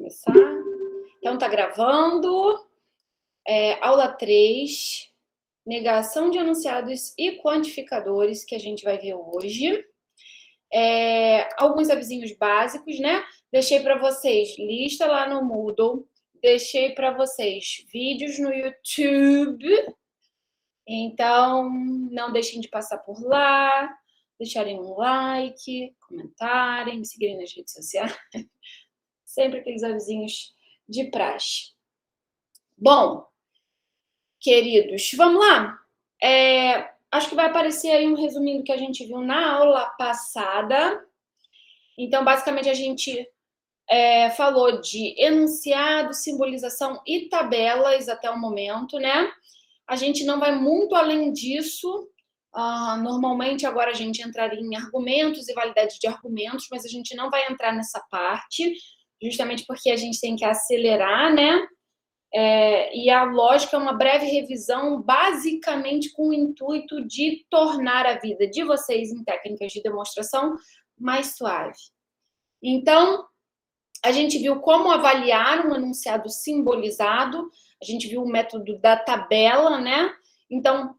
Começar. Então, tá gravando. Aula 3, negação de enunciados e quantificadores, que a gente vai ver hoje. Alguns avisinhos básicos, né? Deixei para vocês lista lá no Moodle, deixei para vocês vídeos no YouTube. Então, não deixem de passar por lá, deixarem um like, comentarem, me seguirem nas redes sociais. Sempre aqueles avisinhos de praxe. Bom, queridos, vamos lá? Acho que vai aparecer aí um resuminho do que a gente viu na aula passada. Então, basicamente, a gente falou de enunciado, simbolização e tabelas até o momento, né? A gente não vai muito além disso. Normalmente, agora a gente entraria em argumentos e validade de argumentos, mas a gente não vai entrar nessa parte, justamente porque a gente tem que acelerar, né? E a lógica é uma breve revisão, basicamente com o intuito de tornar a vida de vocês em técnicas de demonstração mais suave. Então, a gente viu como avaliar um enunciado simbolizado, a gente viu o método da tabela, né? Então,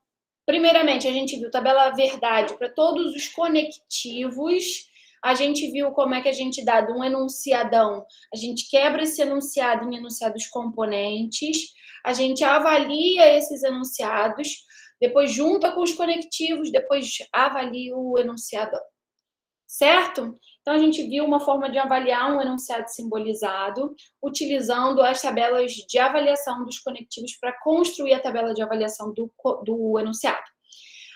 primeiramente, a gente viu tabela verdade para todos os conectivos. A gente viu como é que a gente, dado um enunciadão, a gente quebra esse enunciado em enunciados componentes, a gente avalia esses enunciados, depois junta com os conectivos, depois avalia o enunciadão. Certo? Então, a gente viu uma forma de avaliar um enunciado simbolizado, utilizando as tabelas de avaliação dos conectivos para construir a tabela de avaliação do enunciado.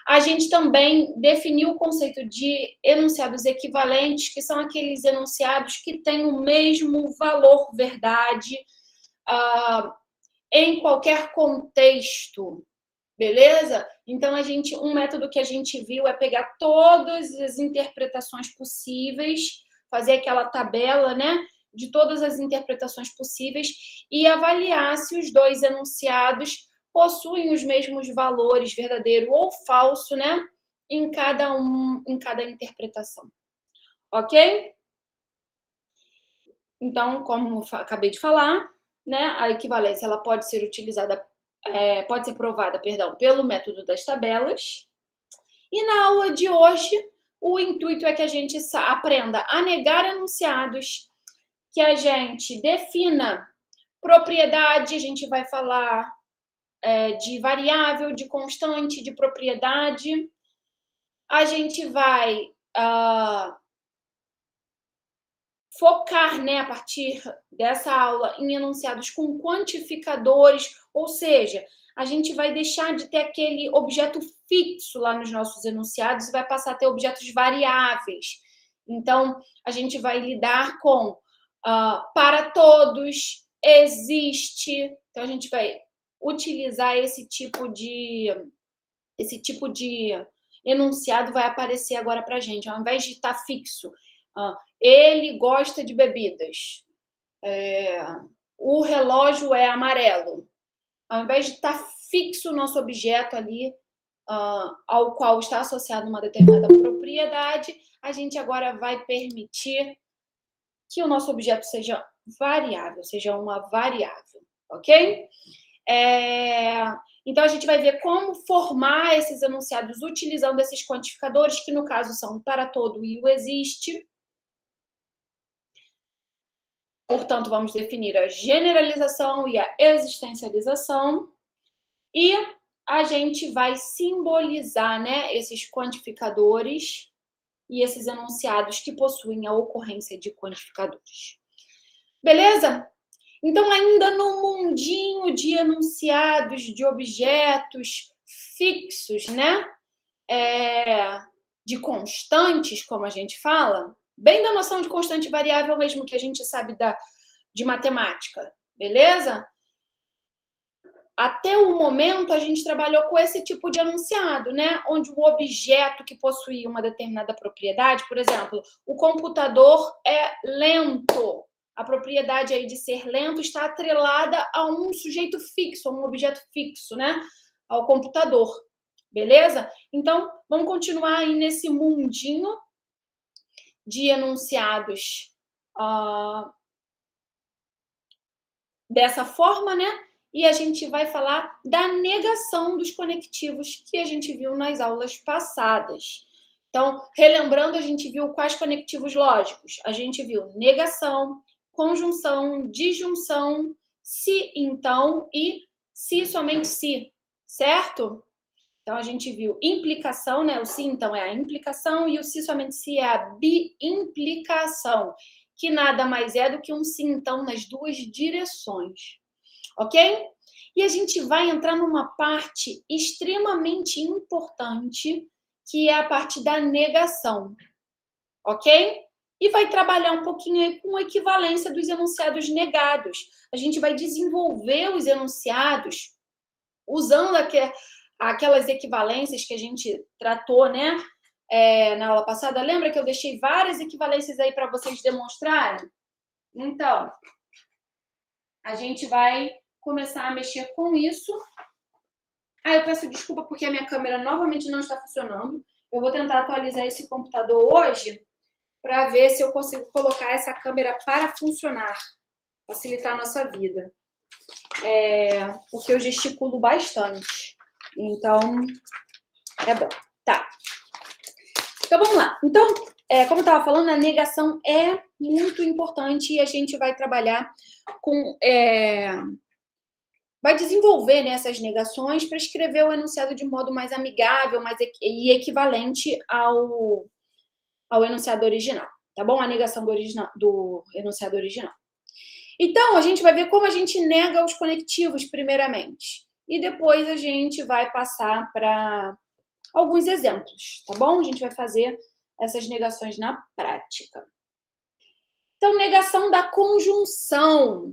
A gente também definiu o conceito de enunciados equivalentes, que são aqueles enunciados que têm o mesmo valor verdade em qualquer contexto. Beleza? Então, um método que a gente viu é pegar todas as interpretações possíveis, fazer aquela tabela, né, de todas as interpretações possíveis e avaliar se os dois enunciados possuem os mesmos valores, verdadeiro ou falso, né, em cada interpretação. Ok? Então, como acabei de falar, né, a equivalência ela pode ser utilizada pode ser provada, pelo método das tabelas. E na aula de hoje, o intuito é que a gente aprenda a negar enunciados, que a gente defina propriedade, a gente vai falar de variável, de constante, de propriedade. A gente vai focar, né, a partir dessa aula em enunciados com quantificadores, ou seja, a gente vai deixar de ter aquele objeto fixo lá nos nossos enunciados e vai passar a ter objetos variáveis. Então, a gente vai lidar com para todos, existe. Então, a gente vai utilizar esse tipo de enunciado vai aparecer agora para a gente. Ao invés de estar fixo, ele gosta de bebidas. O relógio é amarelo. Ao invés de estar fixo o nosso objeto ali, ao qual está associada uma determinada propriedade, a gente agora vai permitir que o nosso objeto seja variável, seja uma variável, ok? Então, a gente vai ver como formar esses enunciados utilizando esses quantificadores, que no caso são o para todo e o existe. Portanto, vamos definir a generalização e a existencialização. E a gente vai simbolizar, né, esses quantificadores e esses enunciados que possuem a ocorrência de quantificadores. Beleza? Então, ainda no mundinho de enunciados, de objetos fixos, né? De constantes, como a gente fala, bem da noção de constante e variável mesmo que a gente sabe de matemática, beleza? Até o momento, a gente trabalhou com esse tipo de enunciado, né? Onde o objeto que possuía uma determinada propriedade, por exemplo, o computador é lento. A propriedade aí de ser lento está atrelada a um sujeito fixo, a um objeto fixo, né? Ao computador, beleza? Então, vamos continuar aí nesse mundinho de enunciados dessa forma, né? E a gente vai falar da negação dos conectivos que a gente viu nas aulas passadas. Então, relembrando, a gente viu quais conectivos lógicos? A gente viu negação, conjunção, disjunção, se, então e se, somente se, certo? Então, a gente viu implicação, né? O se, então, é a implicação e o se, somente se, é a biimplicação, que nada mais é do que um se, então, nas duas direções. Ok? E a gente vai entrar numa parte extremamente importante, que é a parte da negação. Ok? E vai trabalhar um pouquinho aí com a equivalência dos enunciados negados. A gente vai desenvolver os enunciados usando aquelas equivalências que a gente tratou, né? Na aula passada. Lembra que eu deixei várias equivalências aí para vocês demonstrarem? Então, a gente vai começar a mexer com isso. Eu peço desculpa porque a minha câmera novamente não está funcionando. Eu vou tentar atualizar esse computador hoje para ver se eu consigo colocar essa câmera para funcionar, facilitar a nossa vida. Porque eu gesticulo bastante. Então, é bom. Tá. Então, vamos lá. Então, como eu estava falando, a negação é muito importante e a gente vai trabalhar com... vai desenvolver, né, essas negações para escrever o enunciado de modo mais amigável e equivalente ao enunciado original, tá bom? A negação do enunciado original. Então, a gente vai ver como a gente nega os conectivos, primeiramente. E depois a gente vai passar para alguns exemplos, tá bom? A gente vai fazer essas negações na prática. Então, negação da conjunção.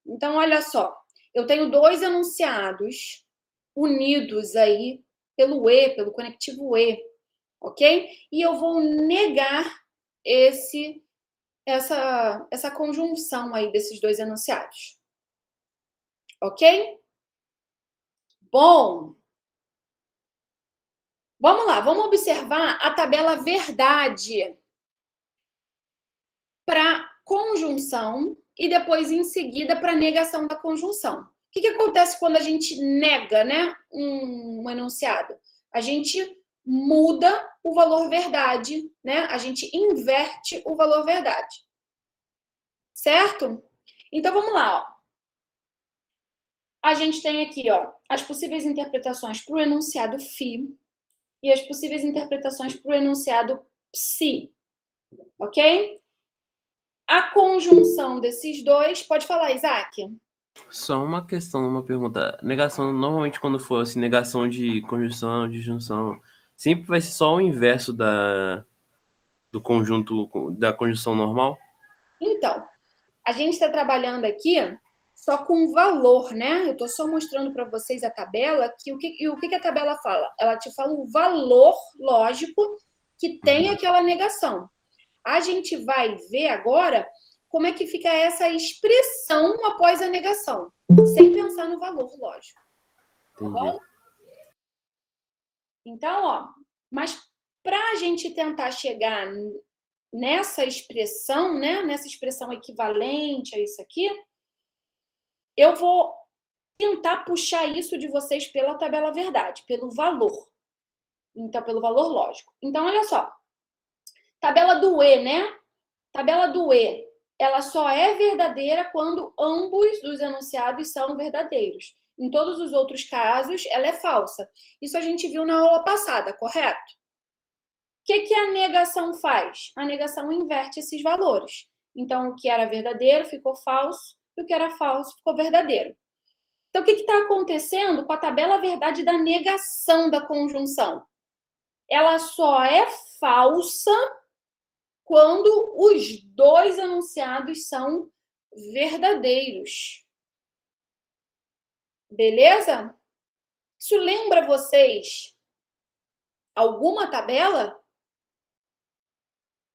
Então, olha só. Eu tenho dois enunciados unidos aí pelo E, pelo conectivo E, ok? E eu vou negar essa conjunção aí desses dois enunciados. Ok? Bom, vamos lá, vamos observar a tabela verdade para conjunção e depois, em seguida, para negação da conjunção. O que acontece quando a gente nega, né, um enunciado? A gente muda o valor verdade, né? A gente inverte o valor verdade. Certo? Então, vamos lá, ó. A gente tem aqui, ó, as possíveis interpretações para o enunciado FI e as possíveis interpretações para o enunciado PSI. Ok? A conjunção desses dois... Pode falar, Isaac. Só uma questão, uma pergunta. Negação, normalmente quando for assim, negação de conjunção, de junção, sempre vai ser só o inverso do conjunto, da conjunção normal? Então, a gente está trabalhando aqui só com valor, né? Eu estou só mostrando para vocês a tabela, o que a tabela fala? Ela te fala o valor lógico que tem aquela negação. A gente vai ver agora como é que fica essa expressão após a negação, sem pensar no valor lógico. Tá bom? Então, ó, mas para a gente tentar chegar nessa expressão, né, nessa expressão equivalente a isso aqui, eu vou tentar puxar isso de vocês pela tabela verdade, pelo valor. Então, pelo valor lógico. Então, olha só. Tabela do E, né? Tabela do E, ela só é verdadeira quando ambos os enunciados são verdadeiros. Em todos os outros casos, ela é falsa. Isso a gente viu na aula passada, correto? O que a negação faz? A negação inverte esses valores. Então, o que era verdadeiro ficou falso, e o que era falso ficou verdadeiro. Então, o que está acontecendo com a tabela verdade da negação da conjunção? Ela só é falsa quando os dois enunciados são verdadeiros. Beleza? Isso lembra vocês alguma tabela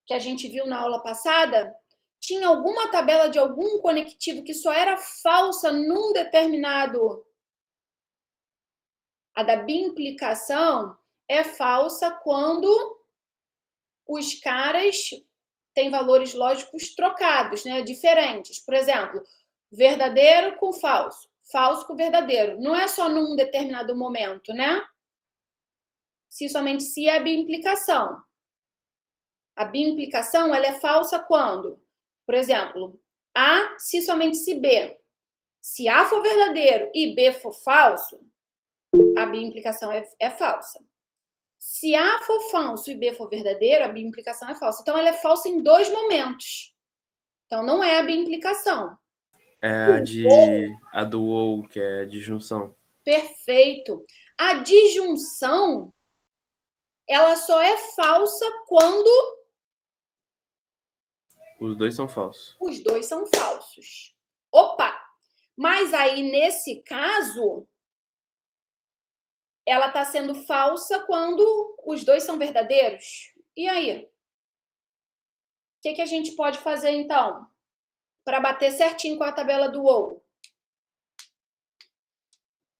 que a gente viu na aula passada? Tinha alguma tabela de algum conectivo que só era falsa num determinado... A da bimplicação é falsa quando os caras têm valores lógicos trocados, né? Diferentes. Por exemplo, verdadeiro com falso, falso com verdadeiro. Não é só num determinado momento, né? Se somente se é a biimplicação. A biimplicação, ela é falsa quando? Por exemplo, A se somente se B. Se A for verdadeiro e B for falso, a biimplicação é falsa. Se A for falso e B for verdadeiro, a biimplicação é falsa. Então, ela é falsa em 2 momentos. Então, não é a biimplicação. É a do ou, que é a disjunção. Perfeito. A disjunção, ela só é falsa quando Os dois são falsos. os dois são falsos. Opa! Mas aí, nesse caso, ela está sendo falsa quando os dois são verdadeiros. E aí? O que a gente pode fazer, então, para bater certinho com a tabela do ou?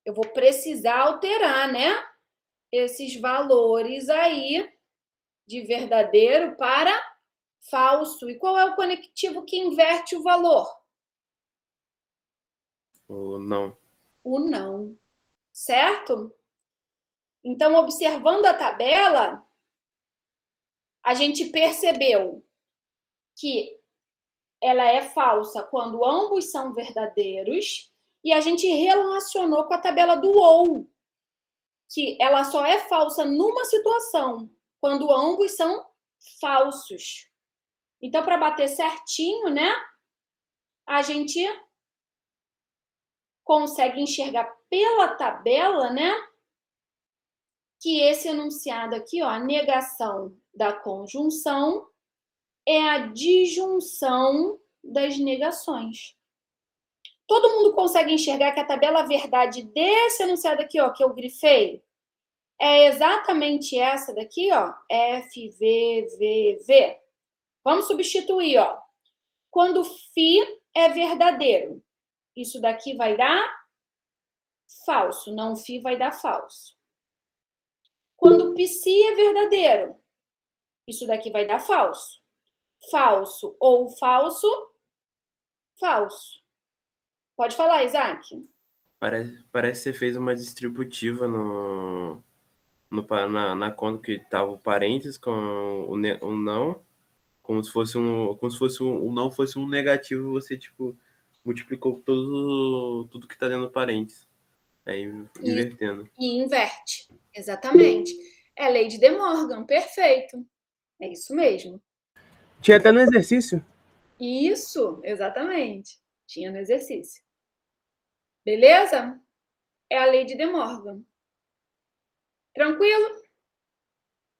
Eu vou precisar alterar, né? Esses valores aí de verdadeiro para falso. E qual é o conectivo que inverte o valor? O não. O não. Certo? Então, observando a tabela, a gente percebeu que ela é falsa quando ambos são verdadeiros e a gente relacionou com a tabela do ou, que ela só é falsa numa situação, quando ambos são falsos. Então, para bater certinho, né, a gente consegue enxergar pela tabela, né, que esse enunciado aqui, ó, a negação da conjunção é a disjunção das negações. Todo mundo consegue enxergar que a tabela verdade desse enunciado aqui, ó, que eu grifei, é exatamente essa daqui, ó, F, V, V, V. Vamos substituir, ó. Quando φ é verdadeiro, isso daqui vai dar falso, não φ vai dar falso. Quando psi é verdadeiro, isso daqui vai dar falso. Falso ou falso, falso. Pode falar, Isaac. Parece que você fez uma distributiva na conta que estava o parênteses com o não, como se fosse o não fosse um negativo, você tipo multiplicou tudo que está dentro do parênteses. Aí invertendo. E inverte. Exatamente. É a lei de De Morgan, perfeito. É isso mesmo. Tinha até no exercício. Isso, exatamente. Tinha no exercício. Beleza? É a lei de De Morgan. Tranquilo?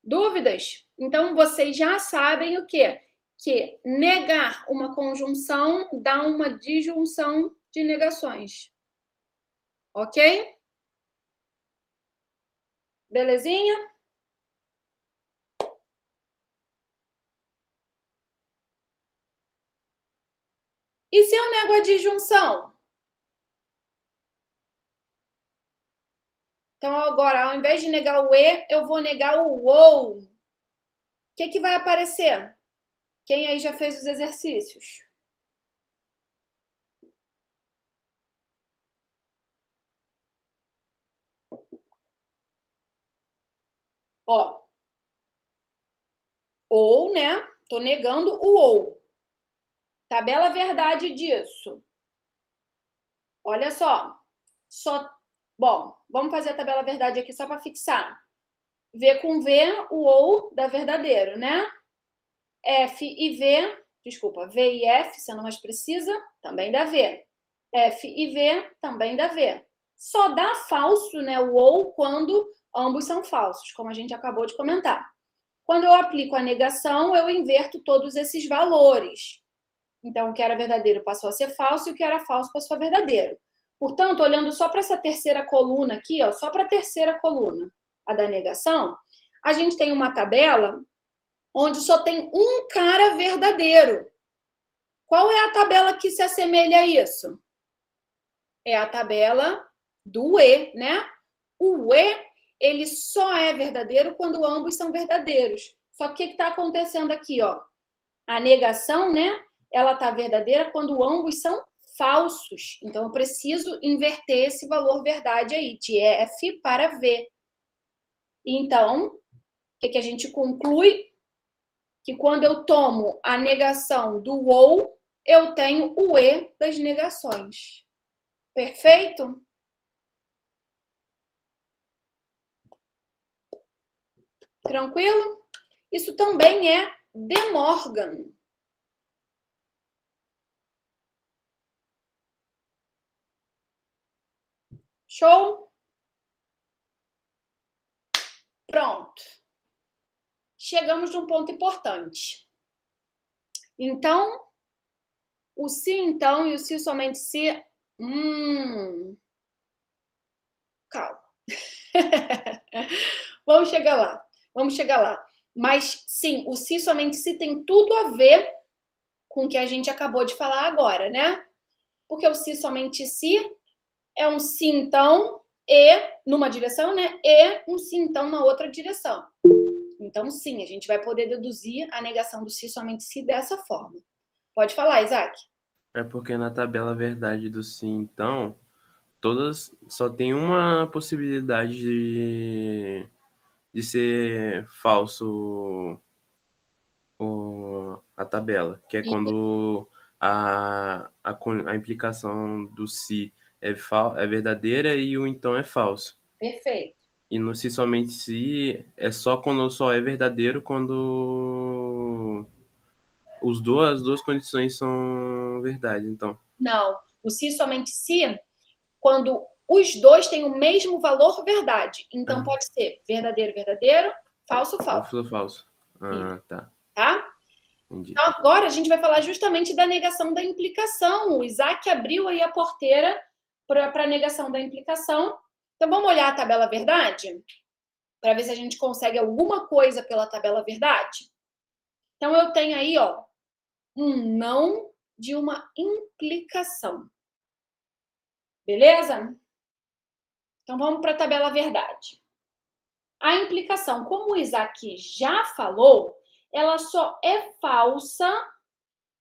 Dúvidas? Então, vocês já sabem o quê? Que negar uma conjunção dá uma disjunção de negações. Ok? Belezinha? E se eu nego a disjunção? Então, agora, ao invés de negar o E, eu vou negar o OU. O que vai aparecer? Quem aí já fez os exercícios? Ó. Ou, né? Tô negando o ou. Tabela verdade disso. Olha só. Bom, vamos fazer a tabela verdade aqui só para fixar. V com V, o ou dá verdadeiro, né? F e V, desculpa, V e F, sendo mais precisa, também dá V. F e V também dá V. Só dá falso, né, o ou quando ambos são falsos, como a gente acabou de comentar. Quando eu aplico a negação, eu inverto todos esses valores. Então, o que era verdadeiro passou a ser falso e o que era falso passou a verdadeiro. Portanto, olhando só para essa terceira coluna aqui, ó, só para a terceira coluna, a da negação, a gente tem uma tabela onde só tem um cara verdadeiro. Qual é a tabela que se assemelha a isso? É a tabela do E, né? O E, ele só é verdadeiro quando ambos são verdadeiros. Só que o que está acontecendo aqui, ó? A negação, né? Ela está verdadeira quando ambos são falsos. Então, eu preciso inverter esse valor verdade aí, de F para V. Então, o que a gente conclui? Que quando eu tomo a negação do ou, eu tenho o E das negações. Perfeito? Tranquilo? Isso também é De Morgan. Show? Pronto. Chegamos num ponto importante. Então, o se então e o se somente se... Calma. Vamos chegar lá. Vamos chegar lá. Mas, sim, o se somente se tem tudo a ver com o que a gente acabou de falar agora, né? Porque o se somente se é um se então e numa direção, né? E um se então na outra direção. Então, sim, a gente vai poder deduzir a negação do se somente se dessa forma. Pode falar, Isaac. É porque na tabela verdade do sim, então, todas só tem uma possibilidade de ser falso a tabela, que é quando a implicação do se é verdadeira e o então é falso. Perfeito. E no se somente se é só quando só é verdadeiro quando as duas condições são verdade, então. Não, o se somente se, quando os dois têm o mesmo valor verdade. Então, pode ser verdadeiro, verdadeiro, falso, falso. Falso, falso. Ah, tá. Tá? Entendi. Então, agora a gente vai falar justamente da negação da implicação. O Isaac abriu aí a porteira para a negação da implicação. Então, vamos olhar a tabela verdade? Para ver se a gente consegue alguma coisa pela tabela verdade? Então, eu tenho aí, ó, um não de uma implicação. Beleza? Então, vamos para a tabela verdade. A implicação, como o Isaac já falou, ela só é falsa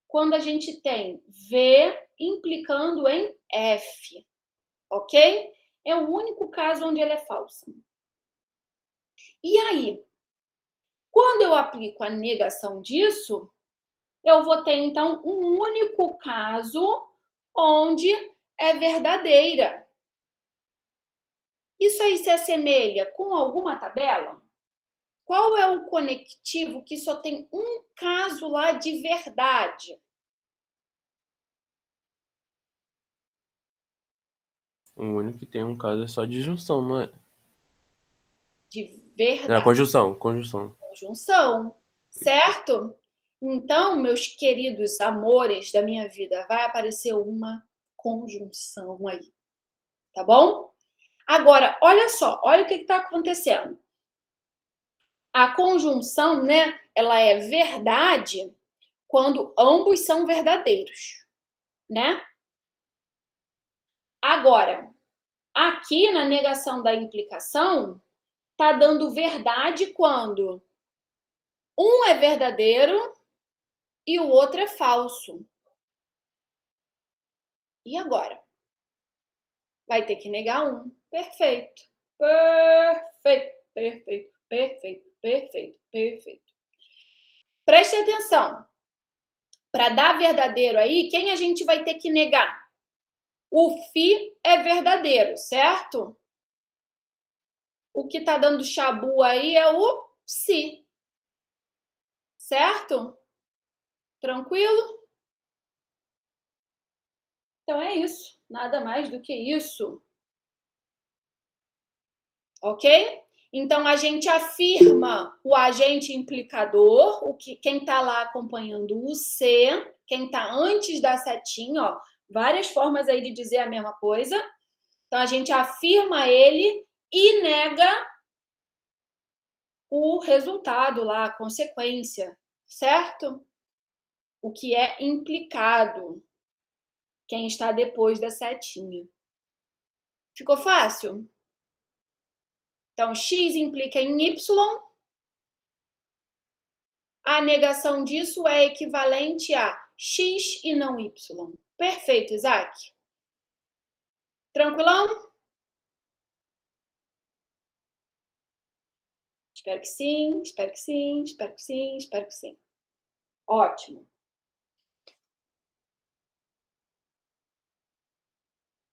quando a gente tem V implicando em F, ok? É o único caso onde ela é falsa. E aí, quando eu aplico a negação disso, eu vou ter, então, um único caso onde é verdadeira. Isso aí se assemelha com alguma tabela? Qual é o conectivo que só tem um caso lá de verdade? O único que tem um caso é só de junção, não é? De verdade. É, conjunção. Conjunção, certo? Então, meus queridos amores da minha vida, vai aparecer uma conjunção aí, tá bom? Agora, olha só, olha o que está acontecendo. A conjunção, né, ela é verdade quando ambos são verdadeiros, né? Agora, aqui na negação da implicação, tá dando verdade quando um é verdadeiro e o outro é falso. E agora? Vai ter que negar um. Perfeito. Perfeito, perfeito, perfeito, perfeito, perfeito. Preste atenção. Para dar verdadeiro aí, quem a gente vai ter que negar? O fi é verdadeiro, certo? O que está dando chabu aí é o si. Certo? Tranquilo? Então é isso. Nada mais do que isso. Ok? Então, a gente afirma o agente implicador, quem está lá acompanhando o C, quem está antes da setinha, ó, várias formas aí de dizer a mesma coisa. Então, a gente afirma ele e nega o resultado lá, a consequência, certo? O que é implicado, quem está depois da setinha. Ficou fácil? Então, X implica em Y. A negação disso é equivalente a X e não Y. Perfeito, Isaac. Tranquilão? Espero que sim, espero que sim, espero que sim, espero que sim. Ótimo.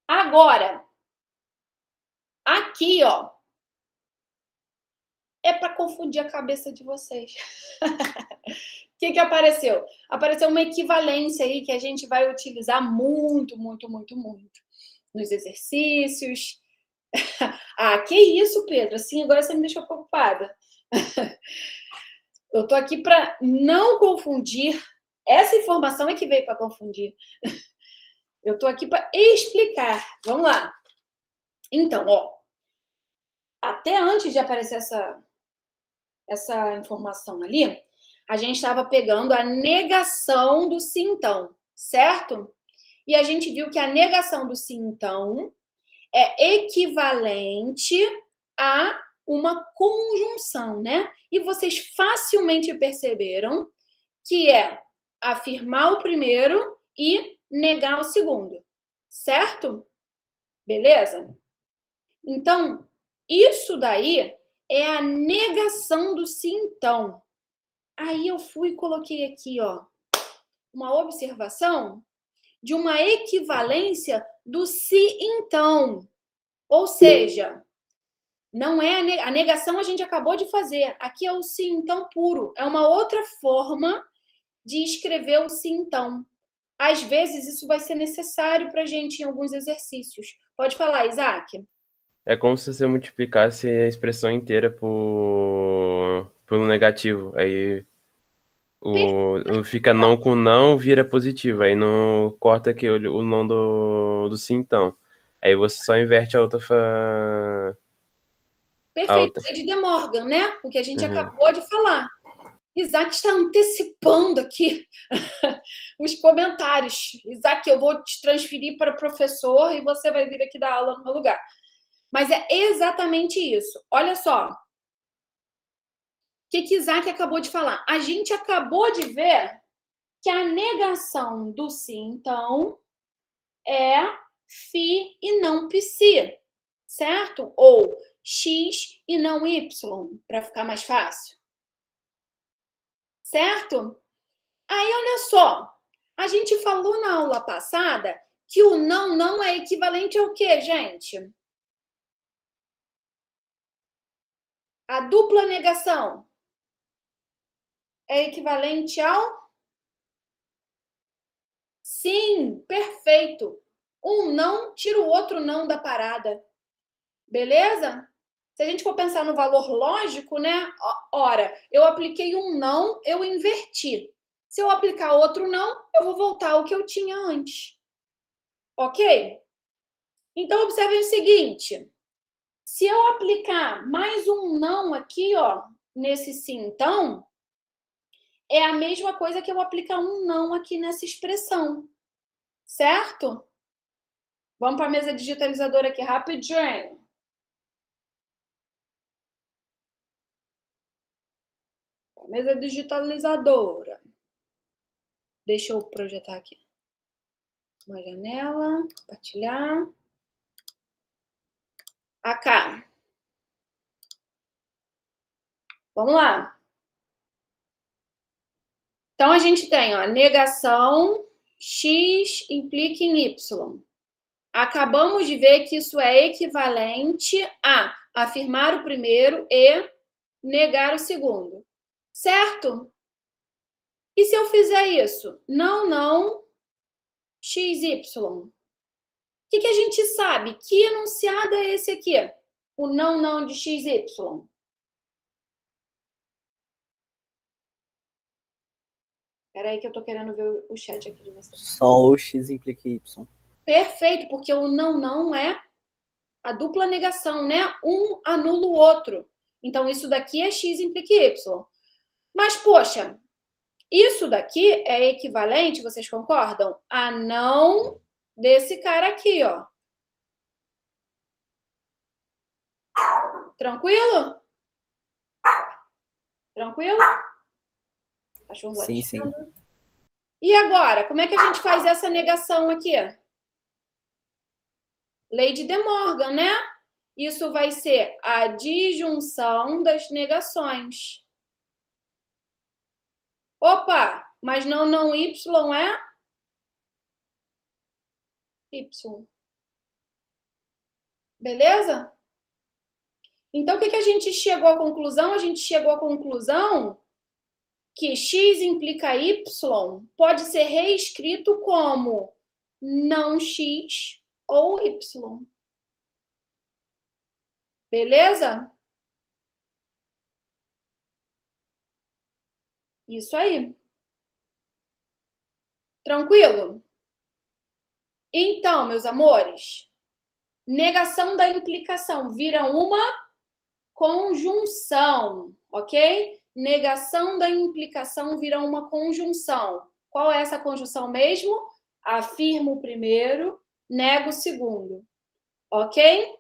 Agora, aqui, ó, é para confundir a cabeça de vocês. O que apareceu? Apareceu uma equivalência aí que a gente vai utilizar muito, muito, muito, muito nos exercícios. Ah, que isso, Pedro? Assim, agora você me deixou preocupada. Eu tô aqui para não confundir. Essa informação é que veio para confundir. Eu tô aqui para explicar. Vamos lá. Então, ó, até antes de aparecer essa informação ali, a gente estava pegando a negação do sim então, certo? E a gente viu que a negação do sim então é equivalente a uma conjunção, né? E vocês facilmente perceberam que é afirmar o primeiro e negar o segundo, certo? Beleza? Então, isso daí é a negação do sim então. Aí eu fui e coloquei aqui, ó, uma observação de uma equivalência do se então. Ou seja, não é a negação a gente acabou de fazer. Aqui é o se então puro. É uma outra forma de escrever o se então. Às vezes isso vai ser necessário para a gente em alguns exercícios. Pode falar, Isaac. É como se você multiplicasse a expressão inteira pelo negativo. Aí fica não com não, vira positivo. Aí não corta aqui o não do sim, então. Aí você só inverte a outra. A Perfeito. outra. É de De Morgan, né? O que a gente Uhum. acabou de falar. Isaac está antecipando aqui os comentários. Isaac, eu vou te transferir para o professor e você vai vir aqui dar aula no meu lugar. Mas é exatamente isso. Olha só. O que Isaac acabou de falar? A gente acabou de ver que a negação do sim, então, é phi e não psi, certo? Ou x e não y, para ficar mais fácil. Certo? Aí, olha só. A gente falou na aula passada que o não é equivalente ao quê, gente? A dupla negação é equivalente ao sim, perfeito. Um não tira o outro não da parada. Beleza? Se a gente for pensar no valor lógico, né? Ora, eu apliquei um não, eu inverti. Se eu aplicar outro não, eu vou voltar ao que eu tinha antes. Ok? Então, observem o seguinte. Se eu aplicar mais um não aqui, ó, nesse sim, então, é a mesma coisa que eu aplicar um não aqui nessa expressão. Certo? Vamos para a mesa digitalizadora aqui rapidinho. Mesa digitalizadora. Deixa eu projetar aqui. Uma janela, compartilhar. Acá. Vamos lá. Então, a gente tem, ó, negação, x implica em y. Acabamos de ver que isso é equivalente a afirmar o primeiro e negar o segundo. Certo? E se eu fizer isso? Não, xy. O que a gente sabe? Que enunciado é esse aqui? O não de xy. Espera aí que eu tô querendo ver o chat aqui de vocês. Só o x implica y. Perfeito, porque o não é a dupla negação, né? Um anula o outro. Então, isso daqui é x implica y. Mas, poxa, isso daqui é equivalente, vocês concordam? A não desse cara aqui, ó. Tranquilo? Tranquilo? Cachorro Sim, sim. latindo. E agora, como é que a gente faz essa negação aqui? Lei de De Morgan, né? Isso vai ser a disjunção das negações. Opa, mas não Y é Y. Beleza? Então, o que a gente chegou à conclusão? A gente chegou à conclusão que X implica Y pode ser reescrito como não X ou Y. Beleza? Isso aí. Tranquilo? Então, meus amores, negação da implicação vira uma conjunção, ok? Negação da implicação vira uma conjunção. Qual é essa conjunção mesmo? Afirmo o primeiro, nego o segundo, ok?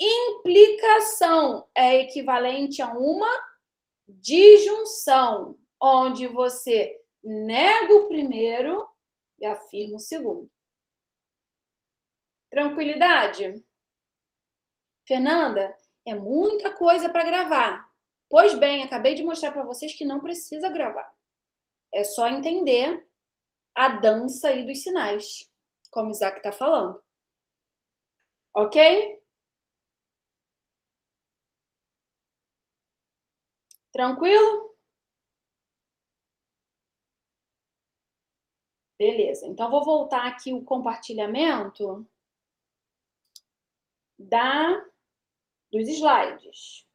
Implicação é equivalente a uma disjunção, onde você nega o primeiro e afirma o segundo. Tranquilidade? Fernanda, é muita coisa para gravar. Pois bem, acabei de mostrar para vocês que não precisa gravar. É só entender a dança aí dos sinais, como o Isaac está falando. Ok? Tranquilo? Beleza. Então, vou voltar aqui o compartilhamento dos slides.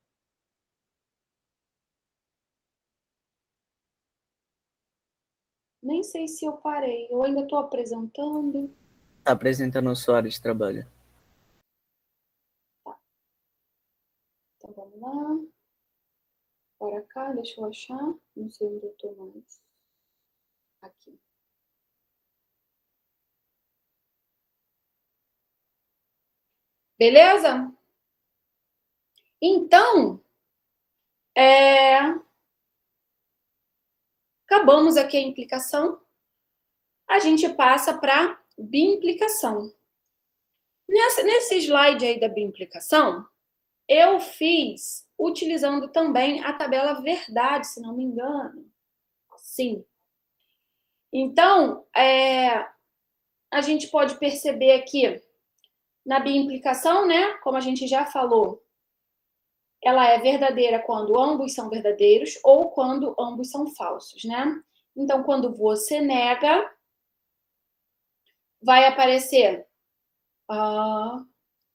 Nem sei se eu parei. Eu ainda estou apresentando. Está apresentando sua área de trabalho. Tá. Então, vamos lá. Para cá, deixa eu achar. Não sei onde eu estou mais. Aqui. Beleza? Então, acabamos aqui a implicação. A gente passa para a bimplicação. Nesse slide aí da bimplicação, eu fiz utilizando também a tabela verdade, se não me engano. Sim. Então, a gente pode perceber aqui na bimplicação, né? Como a gente já falou, ela é verdadeira quando ambos são verdadeiros ou quando ambos são falsos, né? Então, quando você nega, vai aparecer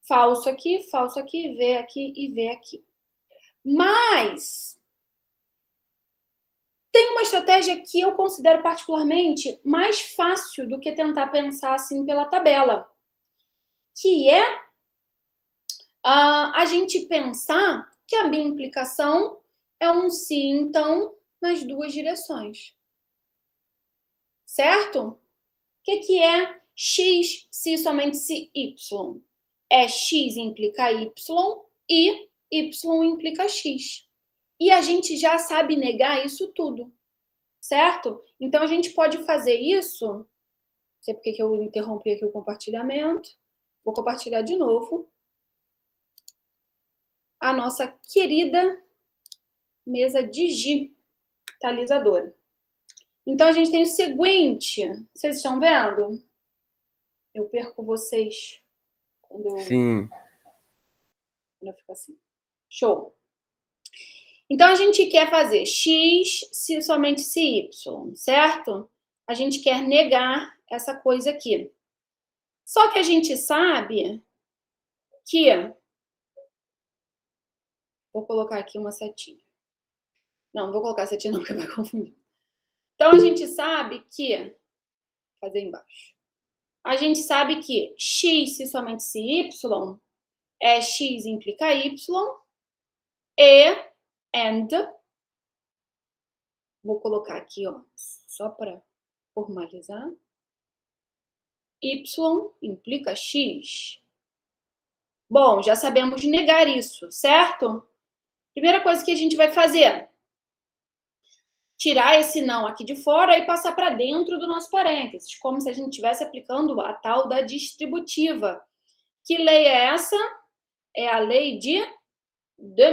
falso aqui, V aqui e V aqui. Mas tem uma estratégia que eu considero particularmente mais fácil do que tentar pensar assim pela tabela, que é a gente pensar que a bimplicação é um se, então, nas duas direções. Certo? O que é X se somente se Y? É X implica Y e Y implica X. E a gente já sabe negar isso tudo, certo? Então, a gente pode fazer isso. Não sei porque que eu interrompi aqui o compartilhamento. Vou compartilhar de novo. A nossa querida mesa digitalizadora. Então, a gente tem o seguinte. Vocês estão vendo? Eu perco vocês quando Sim. eu fico assim. Show. Então, a gente quer fazer X se somente se Y, certo? A gente quer negar essa coisa aqui. Só que a gente sabe que... Vou colocar aqui uma setinha. Não vou colocar setinha não, porque vai confundir. Então, a gente sabe que... Vou fazer embaixo. A gente sabe que X se somente se Y é X implica Y e and, vou colocar aqui, ó, só para formalizar, Y implica X. Bom, já sabemos negar isso, certo? Primeira coisa que a gente vai fazer. tirar esse não aqui de fora e passar para dentro do nosso parênteses, como se a gente estivesse aplicando a tal da distributiva. Que lei é essa? É a lei de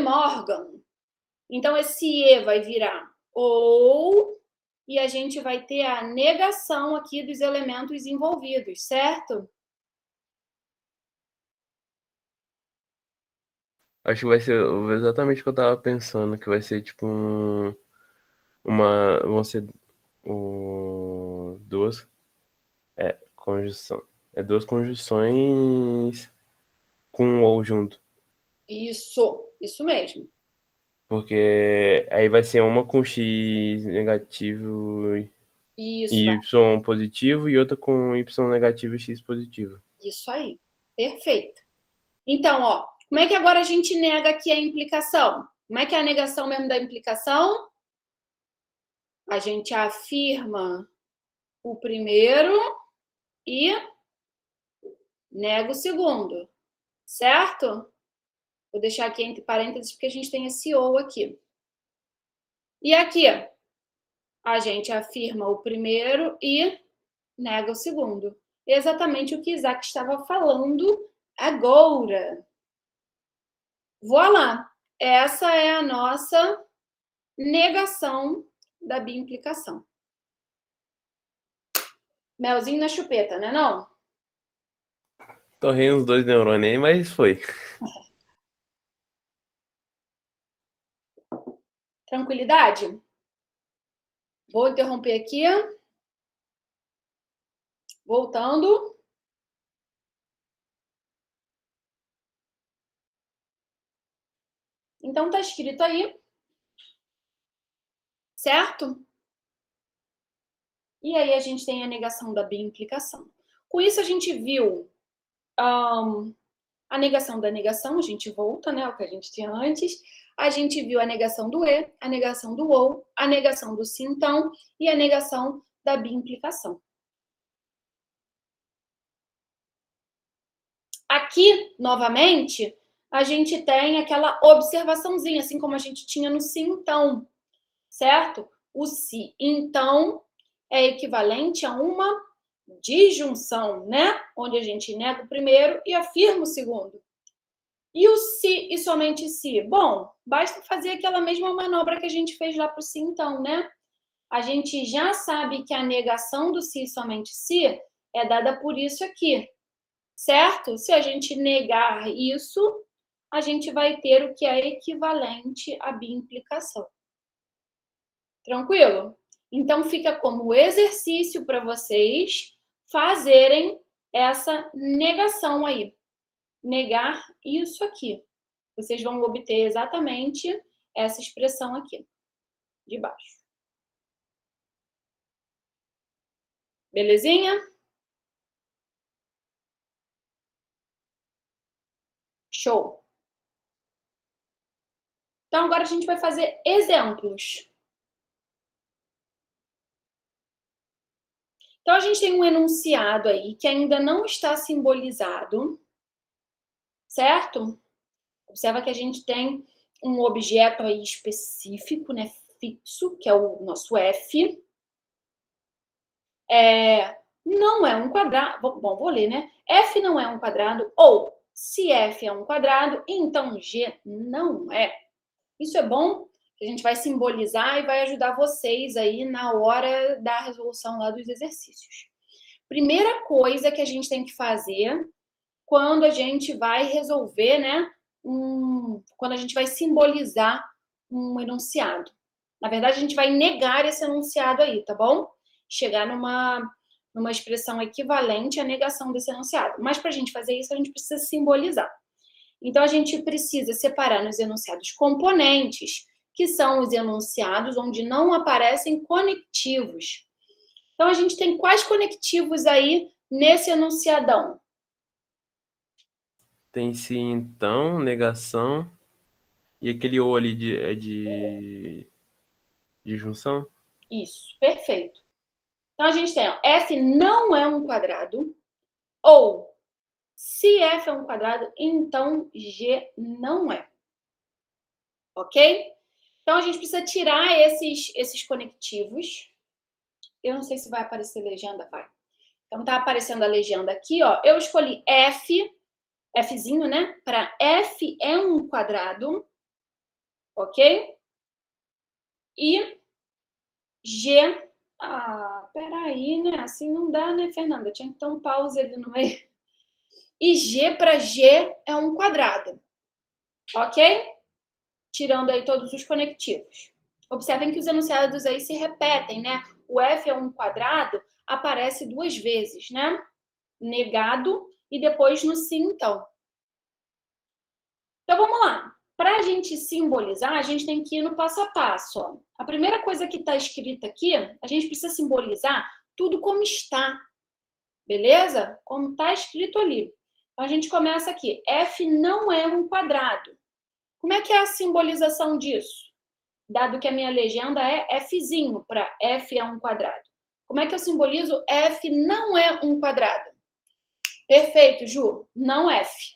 Morgan. Então, esse E vai virar ou, e a gente vai ter a negação aqui dos elementos envolvidos, certo? Acho que vai ser exatamente o que eu tava pensando, que vai ser tipo vão ser duas conjunção. É duas conjunções com um ou junto. Isso mesmo. Porque aí vai ser uma com x negativo Isso, e y positivo e outra com y negativo e x positivo. isso aí. Perfeito. Então, ó, como é que agora a gente nega aqui a implicação? Como é que é a negação mesmo da implicação? A gente afirma o primeiro e nega o segundo, certo? Vou deixar aqui entre parênteses porque a gente tem esse ou aqui. E aqui, a gente afirma o primeiro e nega o segundo. Exatamente o que Isaac estava falando agora. Voilá! Essa é a nossa negação da biimplicação. Melzinho na chupeta, né não? Torrei uns 2 neurônios aí, mas foi. Tranquilidade? Vou interromper aqui. Voltando. Então, tá escrito aí. Certo? E aí a gente tem a negação da biimplicação. Com isso, a gente viu a negação da negação, a gente volta, né, ao que a gente tinha antes. A gente viu a negação do e, a negação do ou, a negação do se então e a negação da biimplicação. Aqui, novamente, a gente tem aquela observaçãozinha, assim como a gente tinha no se então, certo? O se então é equivalente a uma disjunção, né? Onde a gente nega o primeiro e afirma o segundo. E o se e somente se? Bom, basta fazer aquela mesma manobra que a gente fez lá para o se então, né? A gente já sabe que a negação do se e somente se é dada por isso aqui, certo? Se a gente negar isso, a gente vai ter o que é equivalente à biimplicação. Tranquilo? Então, fica como exercício para vocês fazerem essa negação aí. Negar isso aqui. Vocês vão obter exatamente essa expressão aqui, de baixo. Belezinha? Show! Então, agora a gente vai fazer exemplos. Então, a gente tem um enunciado aí que ainda não está simbolizado, certo? Observa que a gente tem um objeto aí específico, né, fixo, que é o nosso F. Não é um quadrado. Bom, vou ler, né? F não é um quadrado, ou se F é um quadrado, então G não é. Isso é bom, que a gente vai simbolizar e vai ajudar vocês aí na hora da resolução lá dos exercícios. Primeira coisa que a gente tem que fazer quando a gente vai resolver, né? Quando a gente vai simbolizar um enunciado. Na verdade, a gente vai negar esse enunciado aí, tá bom? Chegar numa expressão equivalente à negação desse enunciado. Mas para a gente fazer isso, a gente precisa simbolizar. Então, a gente precisa separar nos enunciados componentes, que são os enunciados onde não aparecem conectivos. Então, a gente tem quais conectivos aí nesse enunciadão? Tem se então, negação e aquele ou ali de junção. Isso, perfeito. Então, a gente tem, ó, F não é um quadrado, ou se F é um quadrado, então G não é. Ok? Então, a gente precisa tirar esses conectivos. Eu não sei se vai aparecer legenda, vai. Então, tá aparecendo a legenda aqui, ó. Eu escolhi Fzinho, né? Para F é um quadrado, ok? E G... Ah, peraí, né? Assim não dá, né, Fernanda? Tinha que ter um pause ali no meio. E G para G é um quadrado, ok? Tirando aí todos os conectivos. Observem que os enunciados aí se repetem, né? O F é um quadrado aparece 2 vezes, né? Negado e depois no sim, então. Então, vamos lá. Para a gente simbolizar, a gente tem que ir no passo a passo. Ó. A primeira coisa que está escrita aqui, a gente precisa simbolizar tudo como está. Beleza? Como está escrito ali. Então, a gente começa aqui. F não é um quadrado. Como é que é a simbolização disso? Dado que a minha legenda é Fzinho, para F é um quadrado. Como é que eu simbolizo F não é um quadrado? Perfeito, Ju. Não F.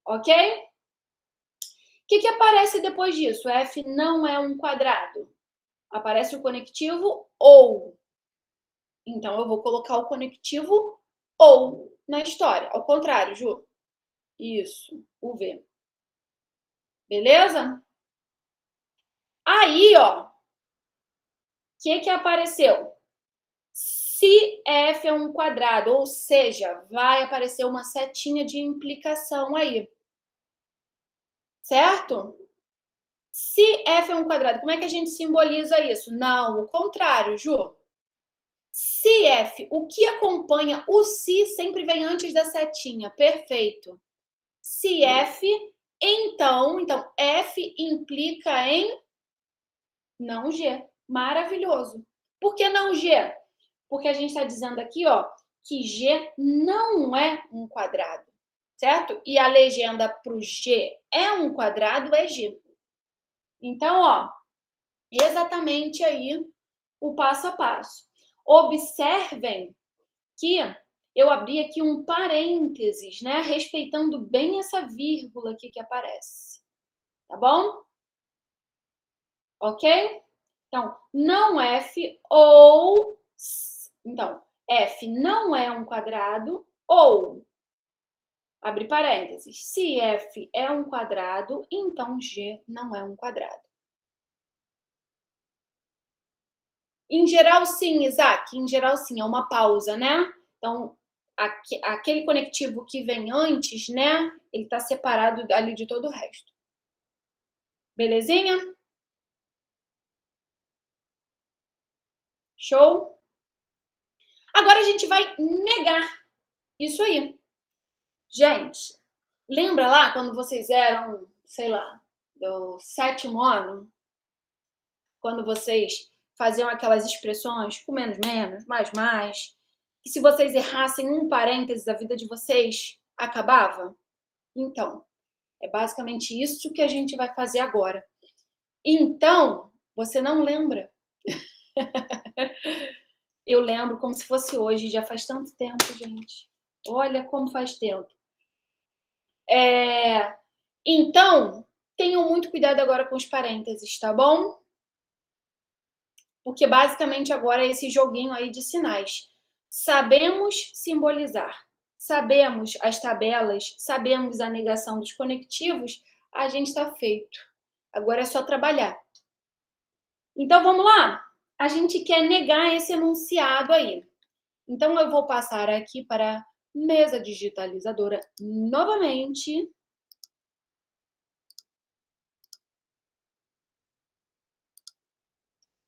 Ok? O que aparece depois disso? F não é um quadrado. Aparece o conectivo ou. Então, eu vou colocar o conectivo ou na história. Ao contrário, Ju. Isso, o V. Beleza? Aí, ó. O que apareceu? Se F é um quadrado, ou seja, vai aparecer uma setinha de implicação aí. Certo? Se F é um quadrado, como é que a gente simboliza isso? Não, o contrário, Ju. Se F, o que acompanha o se sempre vem antes da setinha. Perfeito. Se F, então F implica em não G. Maravilhoso. Por que não G? Porque a gente está dizendo aqui, ó, que G não é um quadrado, certo? E a legenda para o G é um quadrado, é G. Então, ó, exatamente aí o passo a passo. Observem que eu abri aqui um parênteses, né? Respeitando bem essa vírgula aqui que aparece. Tá bom? Ok? Então, não F ou... Então, F não é um quadrado ou... Abre parênteses. Se F é um quadrado, então G não é um quadrado. Em geral, sim, Isaac. Em geral, sim. É uma pausa, né? Então, aquele conectivo que vem antes, né? Ele está separado ali de todo o resto. Belezinha? Show? Agora a gente vai negar isso aí. Gente, lembra lá quando vocês eram, sei lá, do 7º ano? Quando vocês faziam aquelas expressões com menos, menos, mais. E se vocês errassem um parênteses, a vida de vocês acabava? Então, é basicamente isso que a gente vai fazer agora. Então, você não lembra? Eu lembro como se fosse hoje, já faz tanto tempo, gente. Olha como faz tempo. Então, tenham muito cuidado agora com os parênteses, tá bom? Porque basicamente agora é esse joguinho aí de sinais. Sabemos simbolizar, sabemos as tabelas, sabemos a negação dos conectivos, a gente está feito. Agora é só trabalhar. Então, vamos lá? A gente quer negar esse enunciado aí. Então, eu vou passar aqui para a mesa digitalizadora novamente.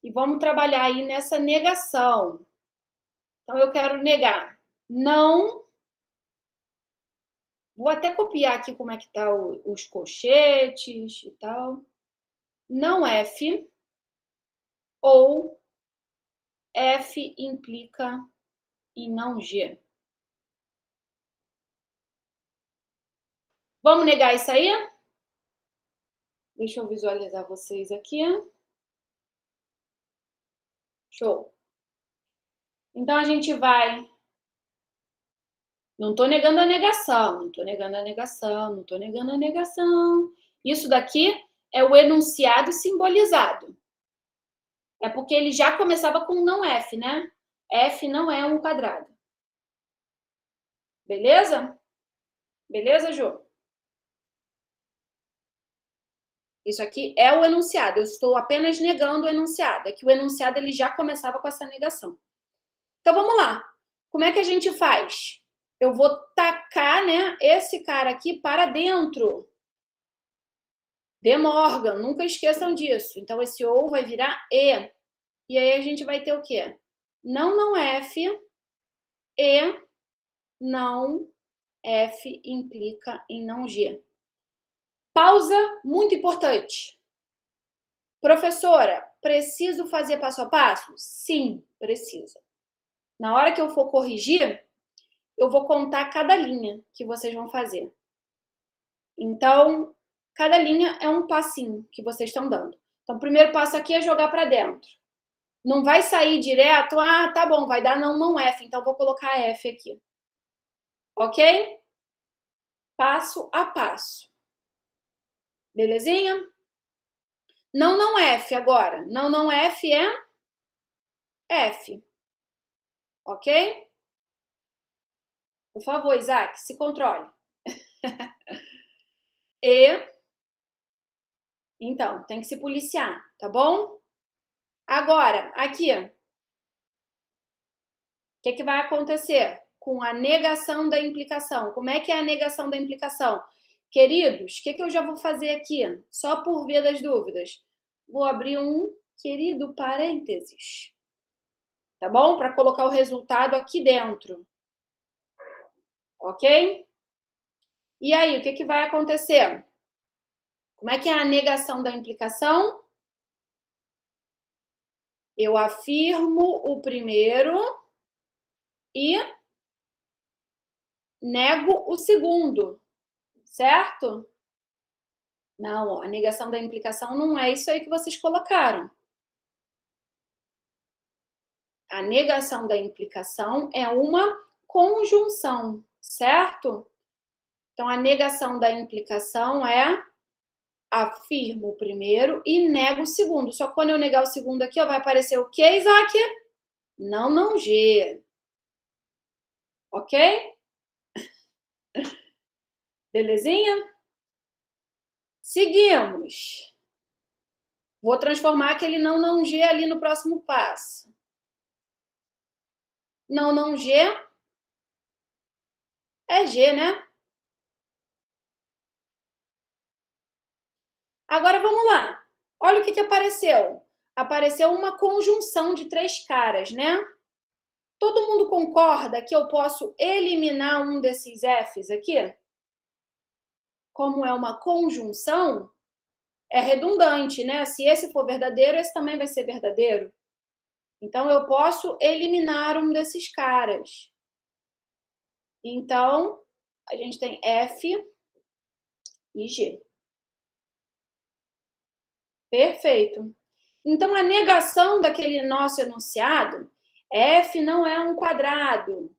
E vamos trabalhar aí nessa negação. Então, eu quero negar. Não. Vou até copiar aqui como é que tá os colchetes e tal. Não F. Ou F implica em não G. Vamos negar isso aí? Deixa eu visualizar vocês aqui. Show. Então, a gente vai... Não estou negando a negação, não estou negando a negação, não estou negando a negação. Isso daqui é o enunciado simbolizado. É porque ele já começava com não F, né? F não é um quadrado. Beleza? Beleza, Jô? Isso aqui é o enunciado. Eu estou apenas negando o enunciado. É que o enunciado ele já começava com essa negação. Então, vamos lá. Como é que a gente faz? Eu vou tacar, né, esse cara aqui para dentro. De Morgan. Nunca esqueçam disso. Então, esse ou vai virar E. E aí, a gente vai ter o quê? Não F e não F implica em não G. Pausa, muito importante. Professora, preciso fazer passo a passo? Sim, precisa. Na hora que eu for corrigir, eu vou contar cada linha que vocês vão fazer. Então, cada linha é um passinho que vocês estão dando. Então, o primeiro passo aqui é jogar para dentro. Não vai sair direto, tá bom, vai dar não F, então vou colocar F aqui. Ok? Passo a passo. Belezinha? Não F agora. Não F é F. Ok? Por favor, Isaac, se controle. Então, tem que se policiar, tá bom? Agora, aqui. O que vai acontecer com a negação da implicação? Como é que é a negação da implicação? Queridos, o que eu já vou fazer aqui? Só por via das dúvidas. Vou abrir um querido parênteses. Tá bom? Para colocar o resultado aqui dentro. Ok? E aí, o que vai acontecer? Como é que é a negação da implicação? Eu afirmo o primeiro e nego o segundo, certo? Não, a negação da implicação não é isso aí que vocês colocaram. A negação da implicação é uma conjunção, certo? Então, a negação da implicação é afirmo o primeiro e nego o segundo. Só que quando eu negar o segundo aqui, ó, vai aparecer o quê, Isaac? Não G. Ok? Belezinha? Seguimos. Vou transformar aquele não G ali no próximo passo. Não G é G, né? Agora vamos lá. Olha o que apareceu. Apareceu uma conjunção de 3 caras, né? Todo mundo concorda que eu posso eliminar um desses Fs aqui? Como é uma conjunção, é redundante, né? Se esse for verdadeiro, esse também vai ser verdadeiro. Então, eu posso eliminar um desses caras. Então, a gente tem F e G. Perfeito. Então, a negação daquele nosso enunciado, F não é um quadrado.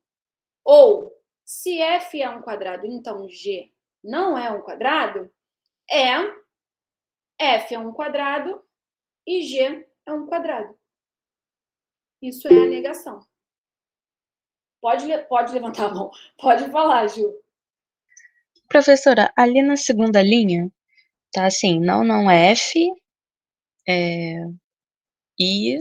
Ou, se F é um quadrado, então G não é um quadrado, F é um quadrado e G é um quadrado. Isso é a negação. Pode levantar a mão. Pode falar, Ju. Professora, ali na segunda linha, tá assim, não F, I,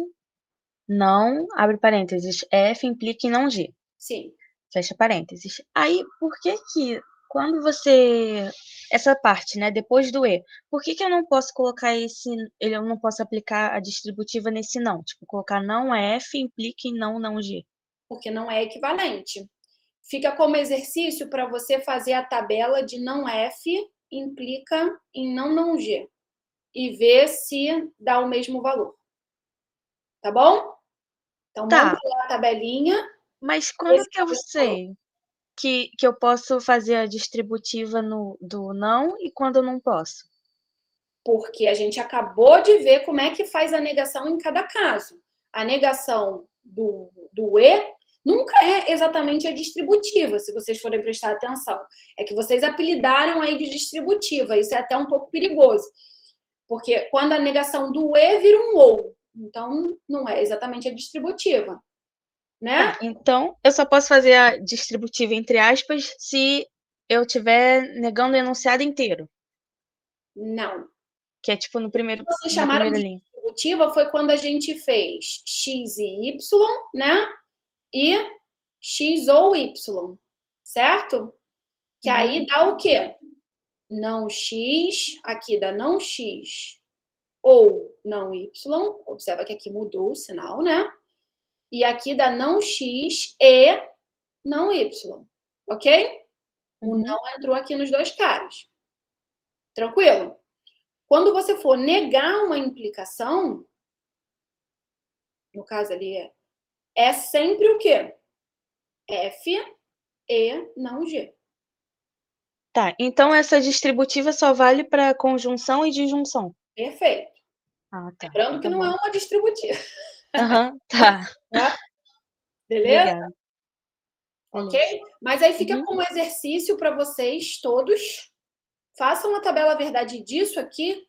não, abre parênteses, F implica em não G. Sim. Fecha parênteses. Aí, por que quando você... Essa parte, né, depois do E, por que eu não posso colocar eu não posso aplicar a distributiva nesse não? Tipo, colocar não F implica em não G. Porque não é equivalente. Fica como exercício para você fazer a tabela de não F implica em não G. E ver se dá o mesmo valor. Tá bom? Então, Tá. manda lá a tabelinha. Mas como que eu sei que eu posso fazer a distributiva do não e quando eu não posso? Porque a gente acabou de ver como é que faz a negação em cada caso. A negação do E nunca é exatamente a distributiva, se vocês forem prestar atenção. É que vocês apelidaram aí de distributiva, isso é até um pouco perigoso. Porque quando a negação do E vira um ou. Então, não é exatamente a distributiva, né? Tá, então, eu só posso fazer a distributiva entre aspas se eu estiver negando o enunciado inteiro, Não. que é tipo no primeiro, Vocês na chamaram primeira de linha. distributiva foi quando a gente fez x e y, né? E x ou y, certo? Que aí dá o quê? Não x, aqui dá não x ou não y. Observa que aqui mudou o sinal, né? E aqui dá não x e não y, ok? O não entrou aqui nos dois caras. Tranquilo? Quando você for negar uma implicação, no caso ali é sempre o quê? F e não G. Tá, então essa distributiva só vale para conjunção e disjunção. Perfeito. Ah, tá. Lembrando que Tá não é bom. uma distributiva. Aham, tá. Tá? Beleza? Obrigada. Ok? Beleza. Mas aí fica Uhum. como exercício para vocês todos. Façam a tabela verdade disso aqui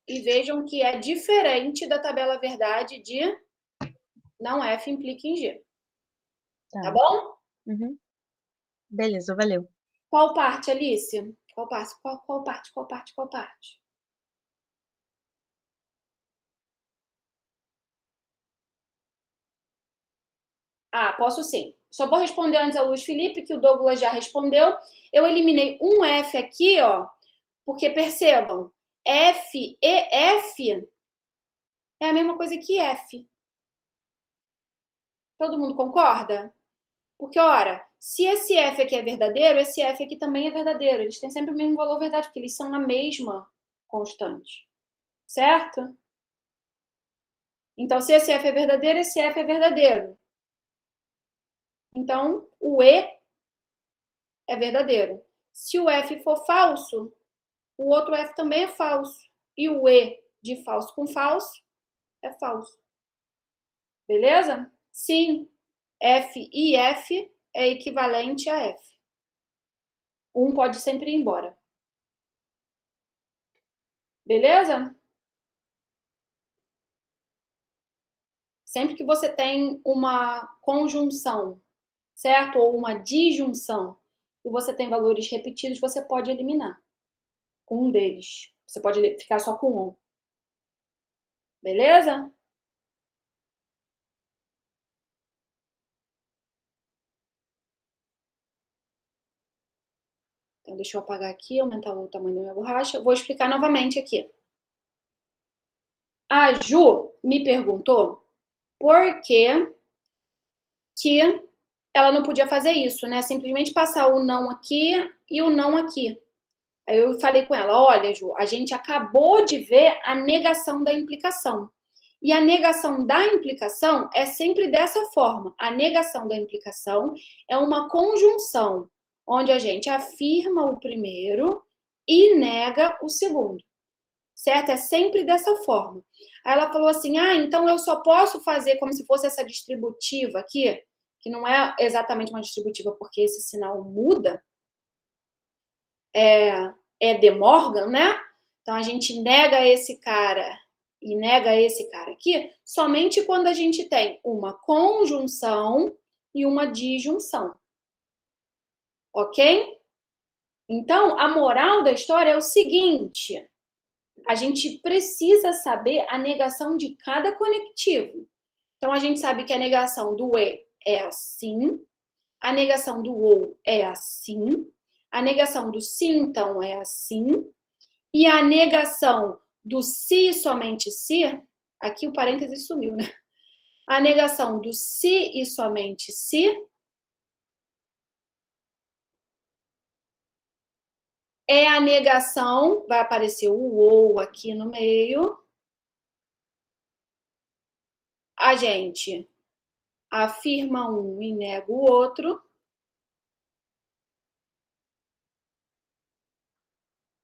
e vejam que é diferente da tabela verdade de não F implica em G. Tá bom? Uhum. Beleza, valeu. Qual parte, Alice? Qual parte? Qual parte? Qual parte? Qual parte? Ah, posso sim. Só vou responder antes a Luiz Felipe, que o Douglas já respondeu. Eu eliminei um F aqui, ó, porque percebam, F e F é a mesma coisa que F. Todo mundo concorda? Porque, ora, se esse F aqui é verdadeiro, esse F aqui também é verdadeiro. Eles têm sempre o mesmo valor verdade, porque eles são a mesma constante. Certo? Então, se esse F é verdadeiro, esse F é verdadeiro. Então, o E é verdadeiro. Se o F for falso, o outro F também é falso. E o E de falso com falso é falso. Beleza? Sim, F e F é equivalente a F. Um pode sempre ir embora. Beleza? Sempre que você tem uma conjunção, certo? Ou uma disjunção, e você tem valores repetidos, você pode eliminar um deles. Você pode ficar só com um. Beleza? Então, deixa eu apagar aqui, aumentar o tamanho da minha borracha. Vou explicar novamente aqui. A Ju me perguntou por que ela não podia fazer isso, né? Simplesmente passar o não aqui e o não aqui. Aí eu falei com ela, olha, Ju, a gente acabou de ver a negação da implicação. E a negação da implicação é sempre dessa forma. A negação da implicação é uma conjunção, onde a gente afirma o primeiro e nega o segundo. Certo? É sempre dessa forma. Aí ela falou assim, então eu só posso fazer como se fosse essa distributiva aqui, que não é exatamente uma distributiva porque esse sinal muda, é De Morgan, né? Então, a gente nega esse cara e nega esse cara aqui somente quando a gente tem uma conjunção e uma disjunção. Ok? Então, a moral da história é o seguinte: a gente precisa saber a negação de cada conectivo. Então, a gente sabe que a negação do E é assim, a negação do OU é assim, a negação do se, então, é assim, e a negação do se e somente se, aqui o parêntese sumiu, né? A negação do se e somente se é a negação, vai aparecer o ou aqui no meio. A gente afirma um e nega o outro.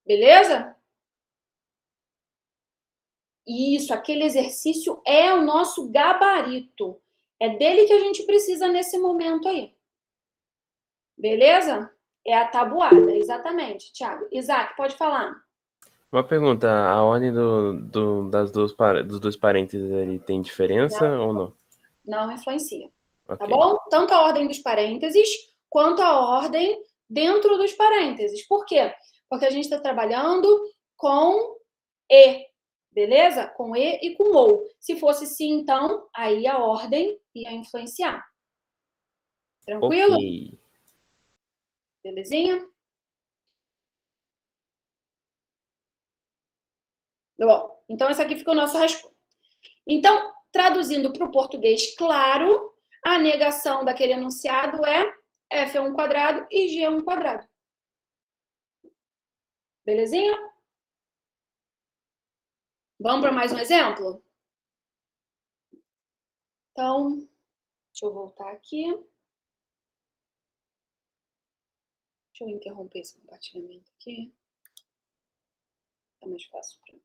Beleza? Isso, aquele exercício é o nosso gabarito. É dele que a gente precisa nesse momento aí. Beleza? É a tabuada, exatamente, Thiago. Isaac, pode falar. Uma pergunta, a ordem dos dois parênteses ali tem diferença ou não? Não influencia. Tá Ok. bom? Tanto a ordem dos parênteses quanto a ordem dentro dos parênteses. Por quê? Porque a gente está trabalhando com e, beleza? Com e com ou. Se fosse sim, então, aí a ordem ia influenciar. Tranquilo? Ok. Belezinha? Bom, então essa aqui fica o nosso rascunho. Então, traduzindo para o português claro, a negação daquele enunciado é f² e g². Belezinha? Vamos para mais um exemplo? Então, deixa eu voltar aqui. Deixa eu interromper esse compartilhamento aqui. Tá mais fácil para mim.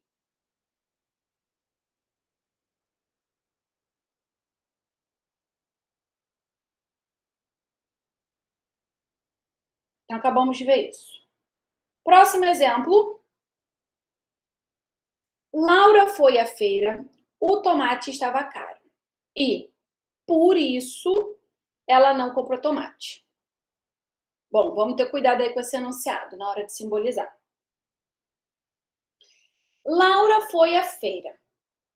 Então, acabamos de ver isso. Próximo exemplo. Laura foi à feira, o tomate estava caro. E, por isso, ela não comprou tomate. Bom, vamos ter cuidado aí com esse enunciado na hora de simbolizar. Laura foi à feira.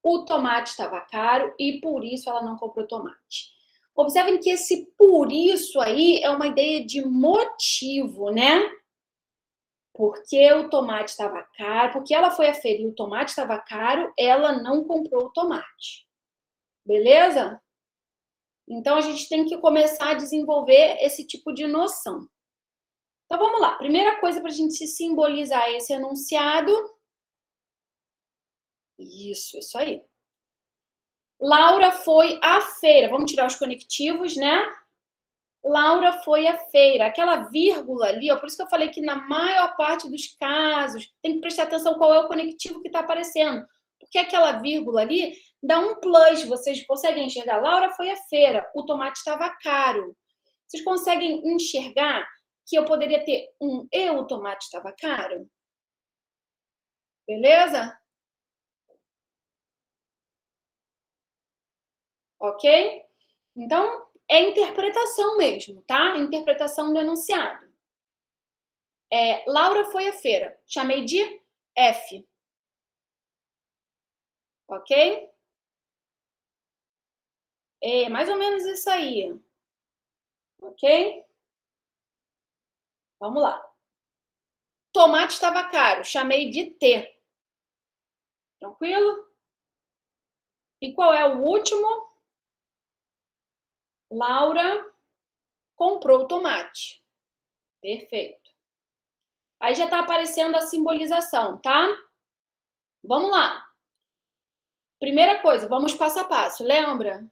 O tomate estava caro e por isso ela não comprou tomate. Observem que esse por isso aí é uma ideia de motivo, né? Porque o tomate estava caro, porque ela foi à feira e o tomate estava caro, ela não comprou o tomate. Beleza? Então a gente tem que começar a desenvolver esse tipo de noção. Então vamos lá. Primeira coisa para a gente simbolizar esse enunciado. Isso aí. Laura foi à feira. Vamos tirar os conectivos, né? Laura foi à feira. Aquela vírgula ali, ó, por isso que eu falei que na maior parte dos casos tem que prestar atenção qual é o conectivo que está aparecendo. Porque aquela vírgula ali dá um plus. Vocês conseguem enxergar? Laura foi à feira. O tomate estava caro. Vocês conseguem enxergar que eu poderia ter um e o tomate estava caro? Beleza? Ok? Então, é interpretação mesmo, tá? Interpretação do enunciado. Laura foi à feira. Chamei de F. Ok? É mais ou menos isso aí. Ok? Vamos lá. Tomate estava caro. Chamei de T. Tranquilo? E qual é o último? Laura comprou tomate. Perfeito. Aí já está aparecendo a simbolização, tá? Vamos lá. Primeira coisa, vamos passo a passo. Lembra?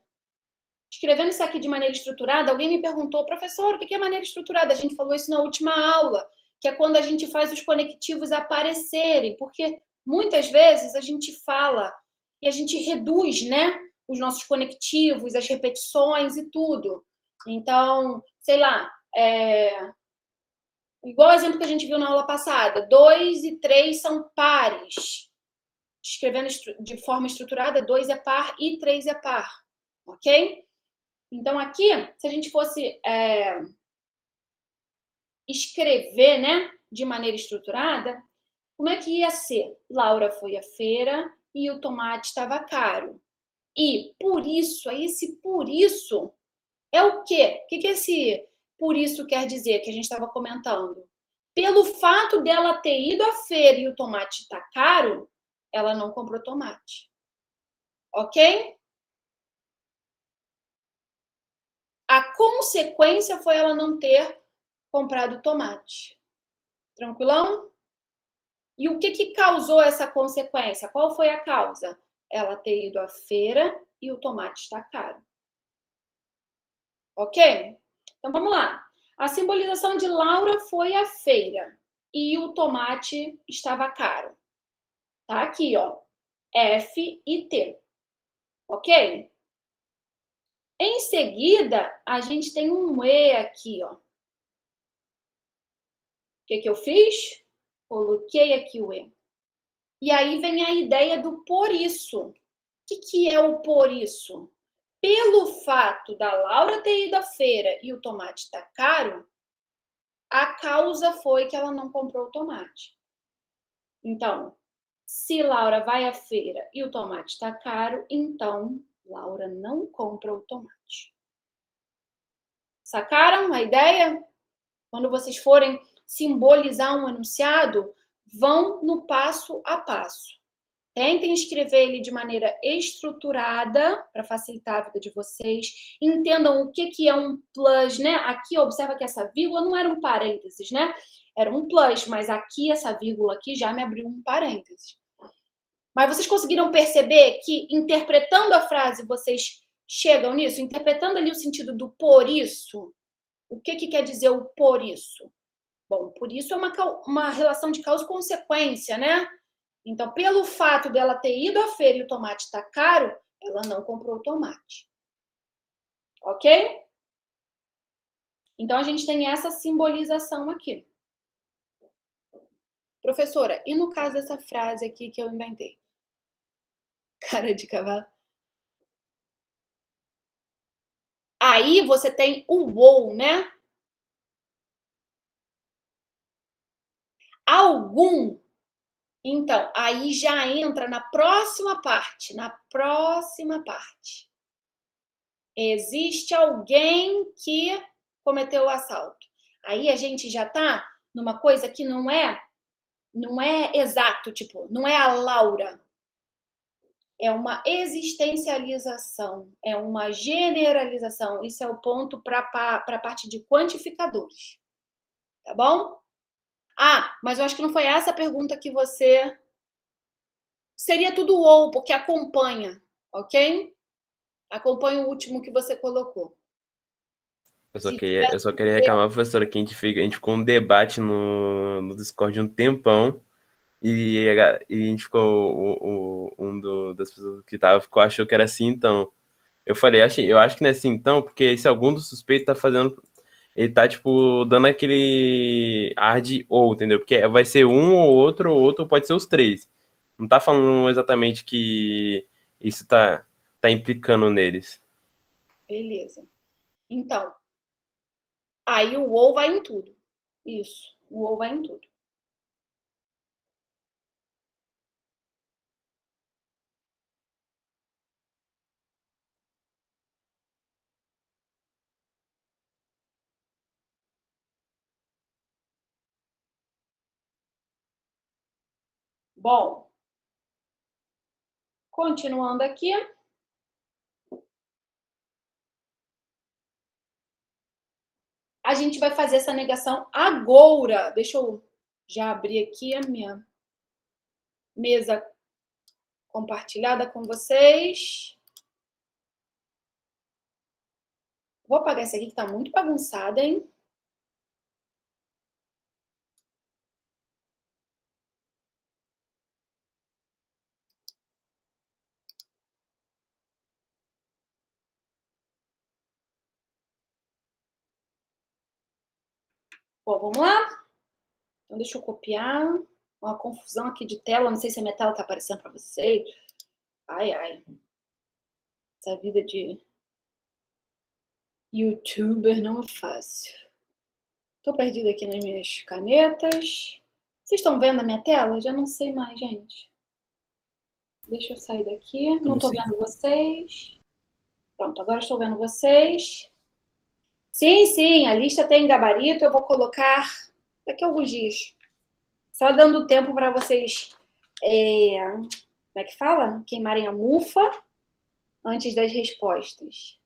Escrevendo isso aqui de maneira estruturada, alguém me perguntou, professor, o que é maneira estruturada? A gente falou isso na última aula, que é quando a gente faz os conectivos aparecerem, porque muitas vezes a gente fala e a gente reduz, né, os nossos conectivos, as repetições e tudo. Então, sei lá, igual o exemplo que a gente viu na aula passada, 2 e 3 são pares. Escrevendo de forma estruturada, 2 é par e 3 é par, ok? Então, aqui, se a gente fosse escrever, né, de maneira estruturada, como é que ia ser? Laura foi à feira e o tomate estava caro. E por isso, aí esse por isso é o quê? O que esse por isso quer dizer que a gente estava comentando? Pelo fato dela ter ido à feira e o tomate está caro, ela não comprou tomate. Ok? A consequência foi ela não ter comprado tomate. Tranquilão? E o que causou essa consequência? Qual foi a causa? Ela ter ido à feira e o tomate está caro. Ok? Então vamos lá. A simbolização de Laura foi à feira e o tomate estava caro. Tá aqui, ó. F e T. Ok? Em seguida, a gente tem um E aqui, ó. O que eu fiz? Coloquei aqui o E. E aí vem a ideia do por isso. O que é o por isso? Pelo fato da Laura ter ido à feira e o tomate está caro, a causa foi que ela não comprou o tomate. Então, se Laura vai à feira e o tomate está caro, então Laura não compra o tomate. Sacaram a ideia? Quando vocês forem simbolizar um enunciado, vão no passo a passo. Tentem escrever ele de maneira estruturada para facilitar a vida de vocês. Entendam o que é um plus, né? Aqui, observa que essa vírgula não era um parênteses, né? Era um plus, mas aqui, essa vírgula aqui já me abriu um parênteses. Mas vocês conseguiram perceber que, interpretando a frase, vocês chegam nisso? Interpretando ali o sentido do por isso? O que quer dizer o por isso? Bom, por isso é uma relação de causa e consequência, né? Então, pelo fato dela ter ido à feira e o tomate está caro, ela não comprou o tomate. Ok? Então, a gente tem essa simbolização aqui. Professora, e no caso dessa frase aqui que eu inventei? Cara de cavalo. Aí você tem o ou, né? Algum. Então, aí já entra na próxima parte. Na próxima parte. Existe alguém que cometeu o assalto. Aí a gente já tá numa coisa que não é exato, tipo, não é a Laura. É uma existencialização, é uma generalização. Isso é o ponto para a parte de quantificadores. Tá bom? Ah, mas eu acho que não foi essa a pergunta que você... Seria tudo ou, porque acompanha, ok? Acompanha o último que você colocou. Eu só queria reclamar, professora, que a gente ficou um debate no Discord um tempão e a gente ficou, das pessoas que tava achou que era assim, então. Eu falei, eu acho que não é assim, então, porque se algum dos suspeitos tá fazendo, ele tá, tipo, dando aquele ar de ou, entendeu? Porque vai ser um ou outro pode ser os três. Não tá falando exatamente que isso tá implicando neles. Beleza. Então, aí o ou vai em tudo. Isso, o ou vai em tudo. Bom, continuando aqui. A gente vai fazer essa negação agora. Deixa eu já abrir aqui a minha mesa compartilhada com vocês. Vou apagar essa aqui que tá muito bagunçada, hein? Bom, vamos lá? Então, deixa eu copiar. Uma confusão aqui de tela. Não sei se a minha tela tá aparecendo para vocês. Ai, ai. Essa vida de youtuber não é fácil. Tô perdida aqui nas minhas canetas. Vocês estão vendo a minha tela? Já não sei mais, gente. Deixa eu sair daqui. Não tô vendo vocês. Pronto, agora estou vendo vocês. Sim, sim, a lista tem gabarito. Eu vou colocar daqui a alguns dias. Só dando tempo para vocês, como é que fala? Queimarem a mufa antes das respostas.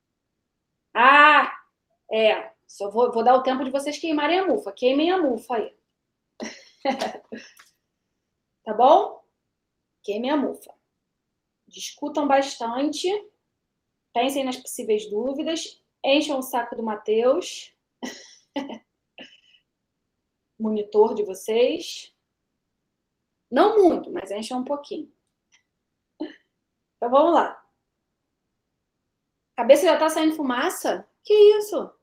Ah, só vou dar o tempo de vocês queimarem a mufa. Queimem a mufa aí. Tá bom? Queimem a mufa. Discutam bastante. Pensem nas possíveis dúvidas. Encham o saco do Matheus. Monitor de vocês. Não muito, mas encham um pouquinho. Então vamos lá. Cabeça já tá saindo fumaça? Que isso?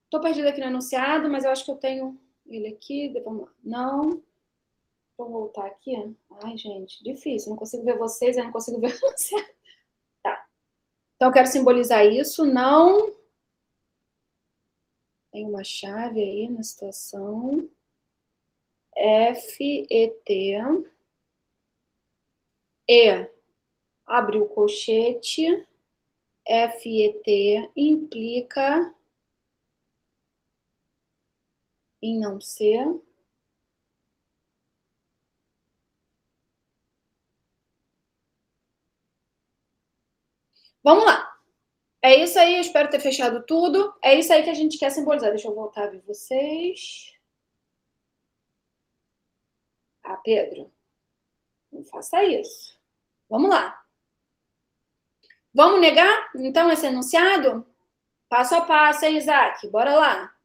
Tô perdida aqui no enunciado, mas eu acho que eu tenho Ele aqui, vamos lá. Não. Vou voltar aqui. Ai, gente, difícil. Não consigo ver vocês, eu não consigo ver você. Tá. Então, eu quero simbolizar isso. Não. Tem uma chave aí na situação. F, E, T. E. Abre o colchete. F, E, T. Implica em não ser. Vamos lá. É isso aí, eu espero ter fechado tudo. É isso aí que a gente quer simbolizar. Deixa eu voltar a ver vocês. Ah, Pedro, não faça isso. Vamos lá. Vamos negar, então, esse enunciado? Passo a passo, hein, Isaac? Bora lá.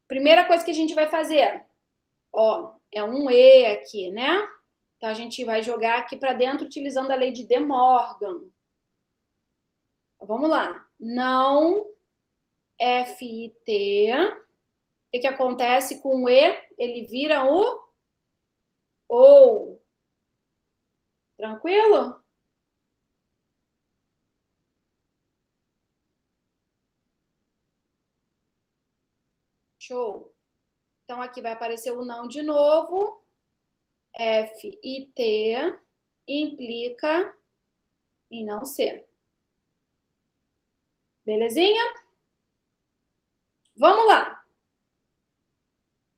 Primeira coisa que a gente vai fazer. Ó, é um E aqui, né? Então, a gente vai jogar aqui para dentro utilizando a lei de De Morgan. Vamos lá. Não FIT. O que acontece com o E? Ele vira o ou. Tranquilo? Show. Então, aqui vai aparecer o não de novo. FIT implica em não ser. Belezinha? Vamos lá.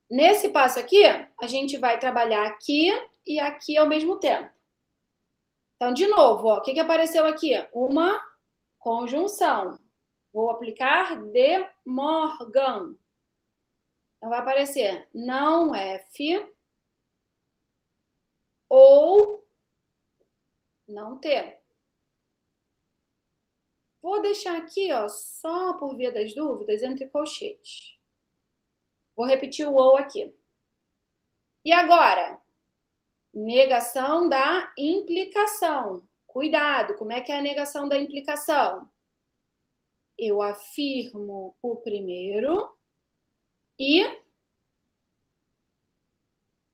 Nesse passo aqui, a gente vai trabalhar aqui e aqui ao mesmo tempo. Então, de novo, ó, o que apareceu aqui? Uma conjunção. Vou aplicar De Morgan. Então, vai aparecer não F ou não ter. Vou deixar aqui, ó, só por via das dúvidas, entre colchetes. Vou repetir o ou aqui. E agora? Negação da implicação. Cuidado, como é que é a negação da implicação? Eu afirmo o primeiro e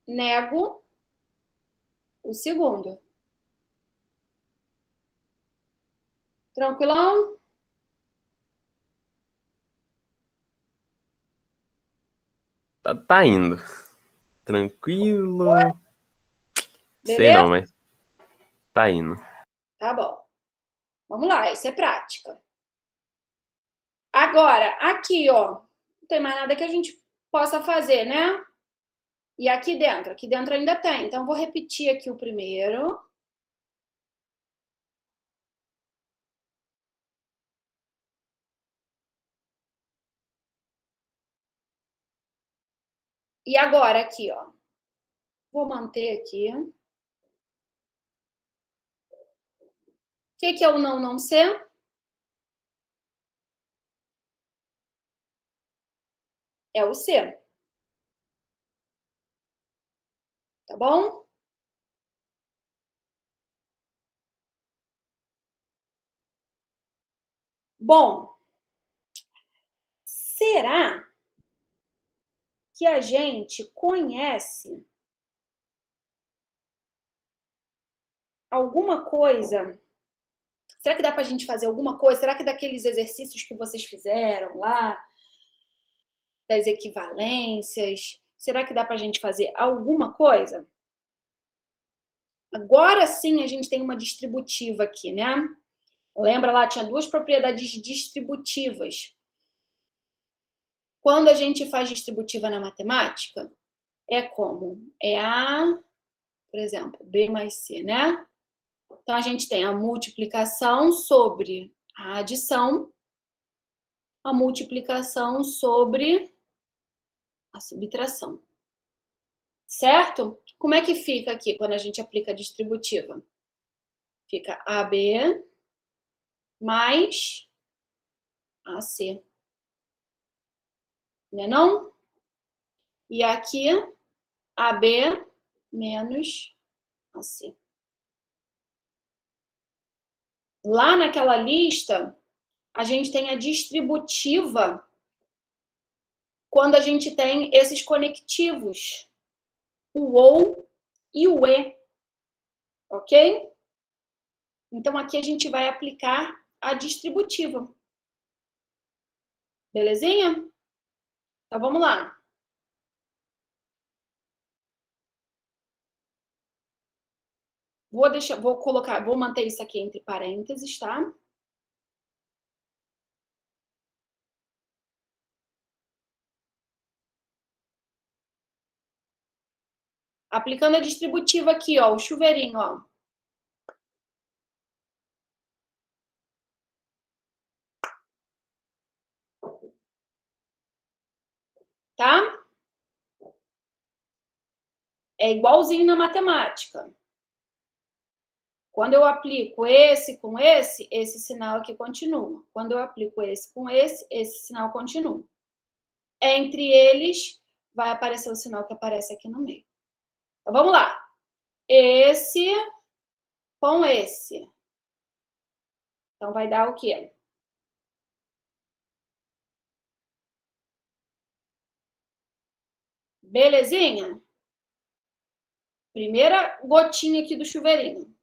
nego o segundo. Tranquilão? Tá indo. Tranquilo. Sei Beleza? não, mas tá indo. Tá bom. Vamos lá, isso é prática. Agora, aqui, ó, não tem mais nada que a gente possa fazer, né? E aqui dentro ainda tem. Então, vou repetir aqui o primeiro. E agora aqui, ó. Vou manter aqui. O que é o não ser? É o ser. Tá bom? Bom, será que a gente conhece alguma coisa? Será que dá para a gente fazer alguma coisa? Será que daqueles exercícios que vocês fizeram lá, das equivalências, será que dá para a gente fazer alguma coisa? Agora sim a gente tem uma distributiva aqui, né? Lembra lá, tinha duas propriedades distributivas. Quando a gente faz distributiva na matemática, é como? É A, por exemplo, B mais C, né? Então, a gente tem a multiplicação sobre a adição, a multiplicação sobre a subtração. Certo? Como é que fica aqui quando a gente aplica a distributiva? Fica AB mais AC. Não é não? E aqui, AB menos AC. Lá naquela lista, a gente tem a distributiva quando a gente tem esses conectivos, o ou e o e, ok? Então, aqui a gente vai aplicar a distributiva. Belezinha? Então, vamos lá. Vou manter isso aqui entre parênteses, tá? Aplicando a distributiva aqui, ó, o chuveirinho, ó. Tá? É igualzinho na matemática. Quando eu aplico esse com esse sinal aqui continua. Quando eu aplico esse com esse sinal continua. Entre eles, vai aparecer o sinal que aparece aqui no meio. Então, vamos lá. Esse com esse. Então, vai dar o quê? Belezinha? Primeira gotinha aqui do chuveirinho.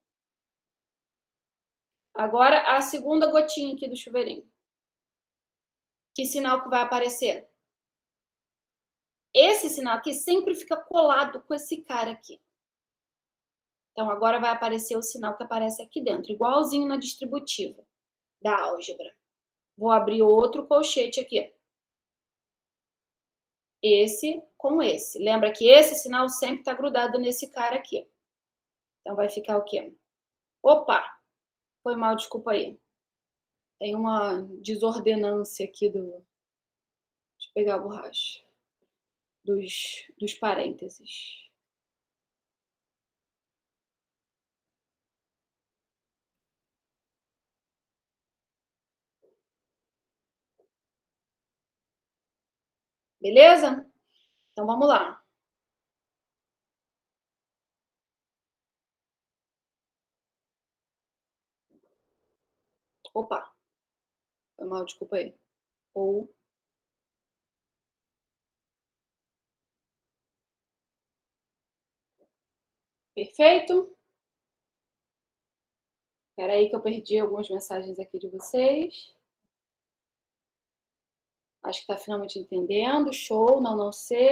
Agora, a segunda gotinha aqui do chuveirinho. Que sinal que vai aparecer? Esse sinal aqui sempre fica colado com esse cara aqui. Então, agora vai aparecer o sinal que aparece aqui dentro, igualzinho na distributiva da álgebra. Vou abrir outro colchete aqui. Esse com esse. Lembra que esse sinal sempre está grudado nesse cara aqui. Então, vai ficar o quê? Opa! Foi mal, desculpa aí. Tem uma desordenância aqui do... Deixa eu pegar a borracha. Dos parênteses. Beleza? Então, vamos lá. Opa! Foi mal, desculpa aí. Ou... Perfeito? Espera aí que eu perdi algumas mensagens aqui de vocês. Acho que está finalmente entendendo. Show, não sei.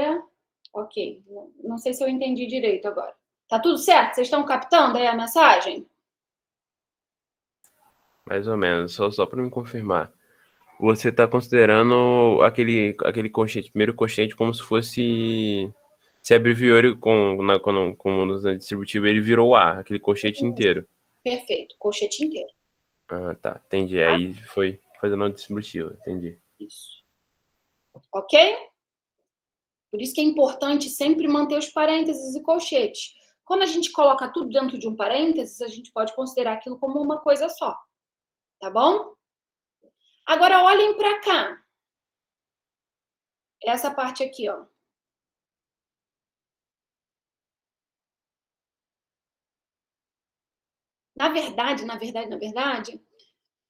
Ok. Não sei se eu entendi direito agora. Tá tudo certo? Vocês estão captando aí a mensagem? Mais ou menos, só para me confirmar. Você está considerando aquele colchete, primeiro colchete, como se fosse. Se abreviou ele como no distributivo, ele virou A, aquele colchete inteiro. Perfeito, colchete inteiro. Ah, tá, entendi. Tá? Aí foi fazendo o distributivo, entendi. Isso. Ok? Por isso que é importante sempre manter os parênteses e colchetes. Quando a gente coloca tudo dentro de um parênteses, a gente pode considerar aquilo como uma coisa só. Tá bom? Agora, olhem para cá. Essa parte aqui, ó. Na verdade,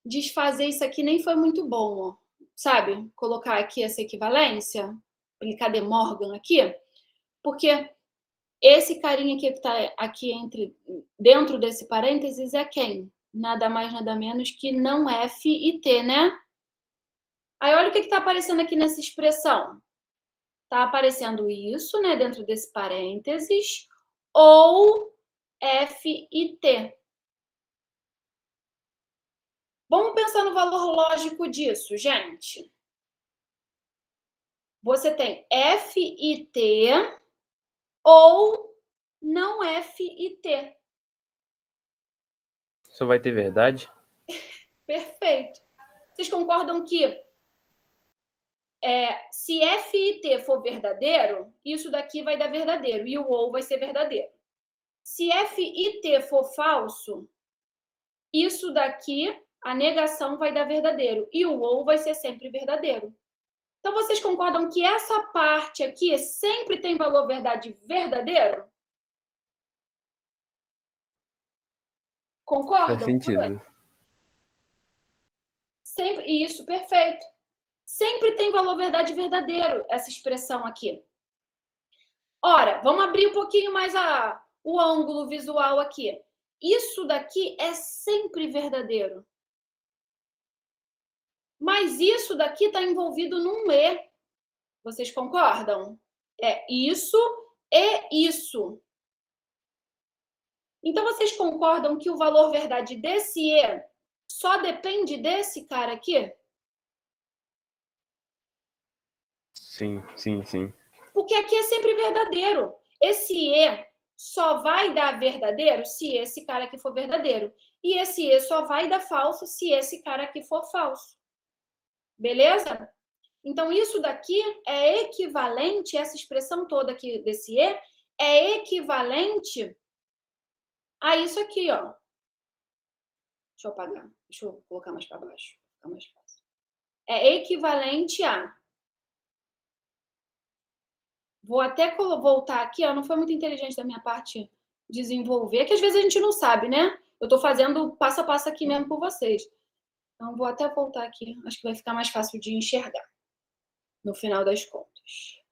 desfazer isso aqui nem foi muito bom, ó. Sabe? Colocar aqui essa equivalência, aplicar De Morgan aqui, porque esse carinha aqui que está aqui dentro desse parênteses é quem? Nada mais, nada menos que não F e T, né? Aí olha o que está aparecendo aqui nessa expressão. Está aparecendo isso, né, dentro desse parênteses, ou F e T. Vamos pensar no valor lógico disso, gente. Você tem F e T ou não F e T. Só vai ter verdade? Perfeito. Vocês concordam que se F e T for verdadeiro, isso daqui vai dar verdadeiro e o ou vai ser verdadeiro. Se F e T for falso, isso daqui, a negação vai dar verdadeiro e o ou vai ser sempre verdadeiro. Então, vocês concordam que essa parte aqui sempre tem valor verdade verdadeiro? Concordam? Faz sentido. Sempre, isso, perfeito. Sempre tem valor verdade verdadeiro essa expressão aqui. Ora, vamos abrir um pouquinho mais o ângulo visual aqui. Isso daqui é sempre verdadeiro. Mas isso daqui está envolvido num E. Vocês concordam? É isso e isso. Então, vocês concordam que o valor verdade desse E só depende desse cara aqui? Sim, sim, sim. Porque aqui é sempre verdadeiro. Esse E só vai dar verdadeiro se esse cara aqui for verdadeiro. E esse E só vai dar falso se esse cara aqui for falso. Beleza? Então, isso daqui é equivalente, essa expressão toda aqui desse E é equivalente a isso aqui, ó. Deixa eu apagar. Deixa eu colocar mais para baixo. Fica mais fácil. É equivalente a... Vou até voltar aqui, ó. Não foi muito inteligente da minha parte desenvolver, que às vezes a gente não sabe, né? Eu tô fazendo passo a passo aqui mesmo com vocês. Então, vou até voltar aqui. Acho que vai ficar mais fácil de enxergar no final das contas.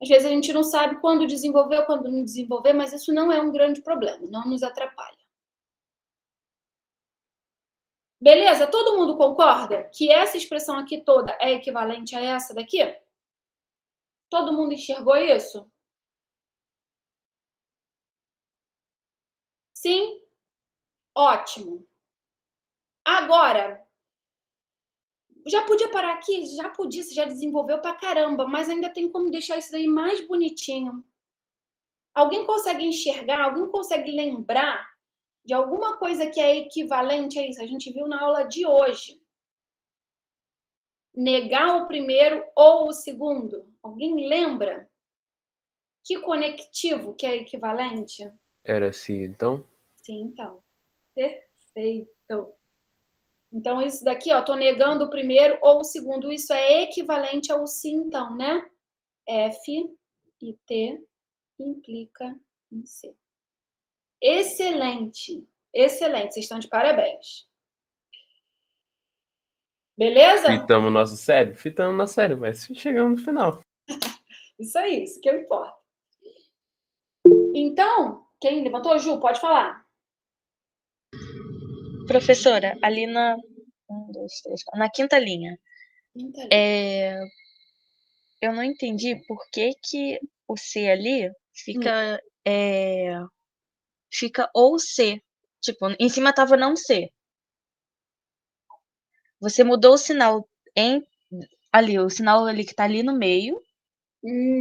Às vezes a gente não sabe quando desenvolver ou quando não desenvolver, mas isso não é um grande problema, não nos atrapalha. Beleza? Todo mundo concorda que essa expressão aqui toda é equivalente a essa daqui? Todo mundo enxergou isso? Sim? Ótimo. Agora, já podia parar aqui? Já podia, você já desenvolveu pra caramba, mas ainda tem como deixar isso daí mais bonitinho. Alguém consegue enxergar? Alguém consegue lembrar de alguma coisa que é equivalente a isso? A gente viu na aula de hoje. Negar o primeiro ou o segundo. Alguém lembra? Que conectivo que é equivalente? Era sim, então? Sim, então. Perfeito. Então, isso daqui, ó, tô negando o primeiro ou o segundo. Isso é equivalente ao sim, então, né? F e T implica em C. Excelente. Excelente. Vocês estão de parabéns. Beleza? Fitamos nosso sério? Fitamos nosso sério, mas chegamos no final. Isso aí, isso que eu importo. Então, quem levantou? Ju, pode falar. Professora, ali na 1, 2, 3, 4, na quinta linha, eu não entendi por que o C ali fica ou C. Tipo, em cima tava não C. Você mudou o sinal ali, o sinal ali que tá ali no meio,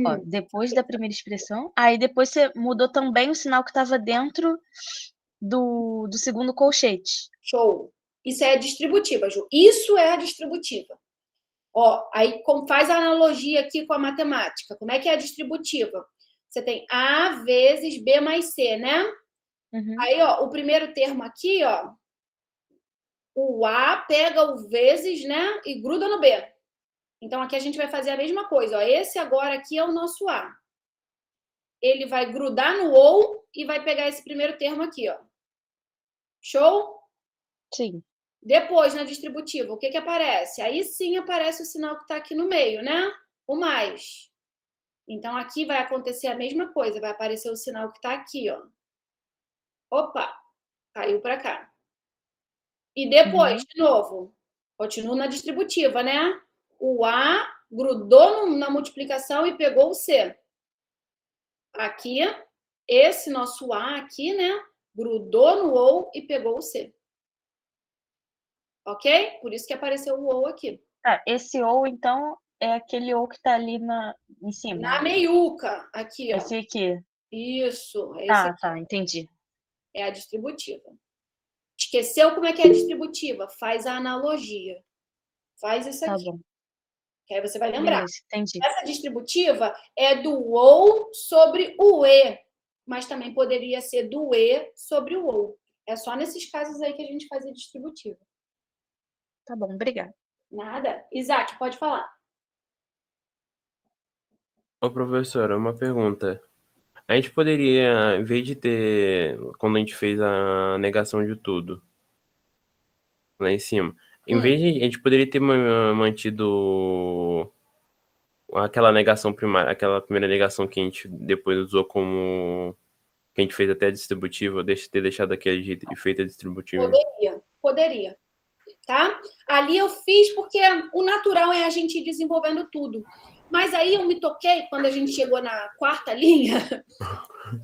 ó, depois da primeira expressão. Aí depois você mudou também o sinal que tava dentro do segundo colchete. Show. Isso é a distributiva, Ju. Isso é a distributiva. Ó, aí faz a analogia aqui com a matemática. Como é que é a distributiva? Você tem A vezes B mais C, né? Uhum. Aí, ó, o primeiro termo aqui, ó, o A pega o vezes, né? E gruda no B. Então, aqui a gente vai fazer a mesma coisa, ó. Esse agora aqui é o nosso A. Ele vai grudar no OU e vai pegar esse primeiro termo aqui, ó. Show? Sim. Depois, na distributiva, o que aparece? Aí sim aparece o sinal que está aqui no meio, né? O mais. Então, aqui vai acontecer a mesma coisa. Vai aparecer o sinal que está aqui, ó. Opa! Caiu para cá. E depois, de novo, continuo na distributiva, né? O A grudou na multiplicação e pegou o C. Aqui, esse nosso A aqui, né? Grudou no OU e pegou o C. Ok? Por isso que apareceu o OU aqui. Tá, esse ou, então, é aquele ou que tá ali em cima. Na meiuca, aqui, ó. Esse aqui. Isso. Tá, entendi. É a distributiva. Esqueceu como é que é a distributiva? Faz a analogia. Faz isso aqui. Tá bom. Que aí você vai lembrar. Beleza, entendi. Essa distributiva é do OU sobre o E. Mas também poderia ser do E sobre o OU. É só nesses casos aí que a gente faz a distributiva. Tá bom, obrigada. Nada. Isaac, pode falar. Ô, professora, uma pergunta. A gente poderia, em vez de ter, quando a gente fez a negação de tudo, lá em cima, Em vez de a gente poderia ter mantido aquela negação primária, aquela primeira negação que a gente depois usou como que a gente fez até a distributiva, ter deixado daquele jeito e feito a distributiva. Poderia, tá? Ali eu fiz porque o natural é a gente ir desenvolvendo tudo. Mas aí eu me toquei quando a gente chegou na quarta linha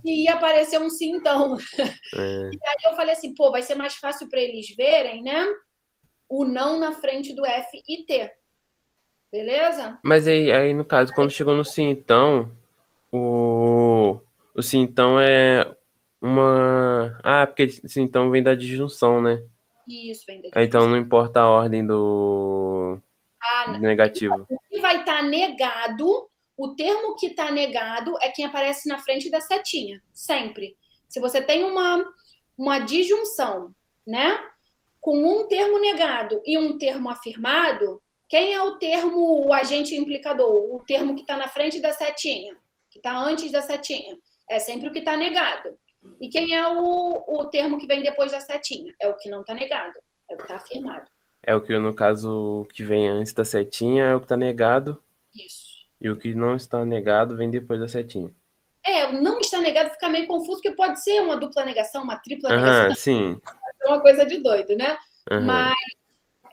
e ia aparecer um sim, então. E aí eu falei assim, pô, vai ser mais fácil para eles verem, né? O não na frente do F e T. Beleza? Mas aí, no caso, quando chegou no sim, então, o sim, então é uma... Ah, porque sim, então vem da disjunção, né? Isso, vem da Então não importa a ordem do negativo. O que vai estar negado, o termo que está negado é quem aparece na frente da setinha, sempre. Se você tem uma disjunção, né? Com um termo negado e um termo afirmado, quem é o termo, o agente implicador? O termo que está na frente da setinha, que está antes da setinha. É sempre o que está negado. E quem é o termo que vem depois da setinha? É o que não está negado, é o que está afirmado. É o que, no caso, que vem antes da setinha é o que está negado. Isso. E o que não está negado vem depois da setinha. O não está negado fica meio confuso, porque pode ser uma dupla negação, uma tripla negação. Sim. É uma coisa de doido, né? Aham. Mas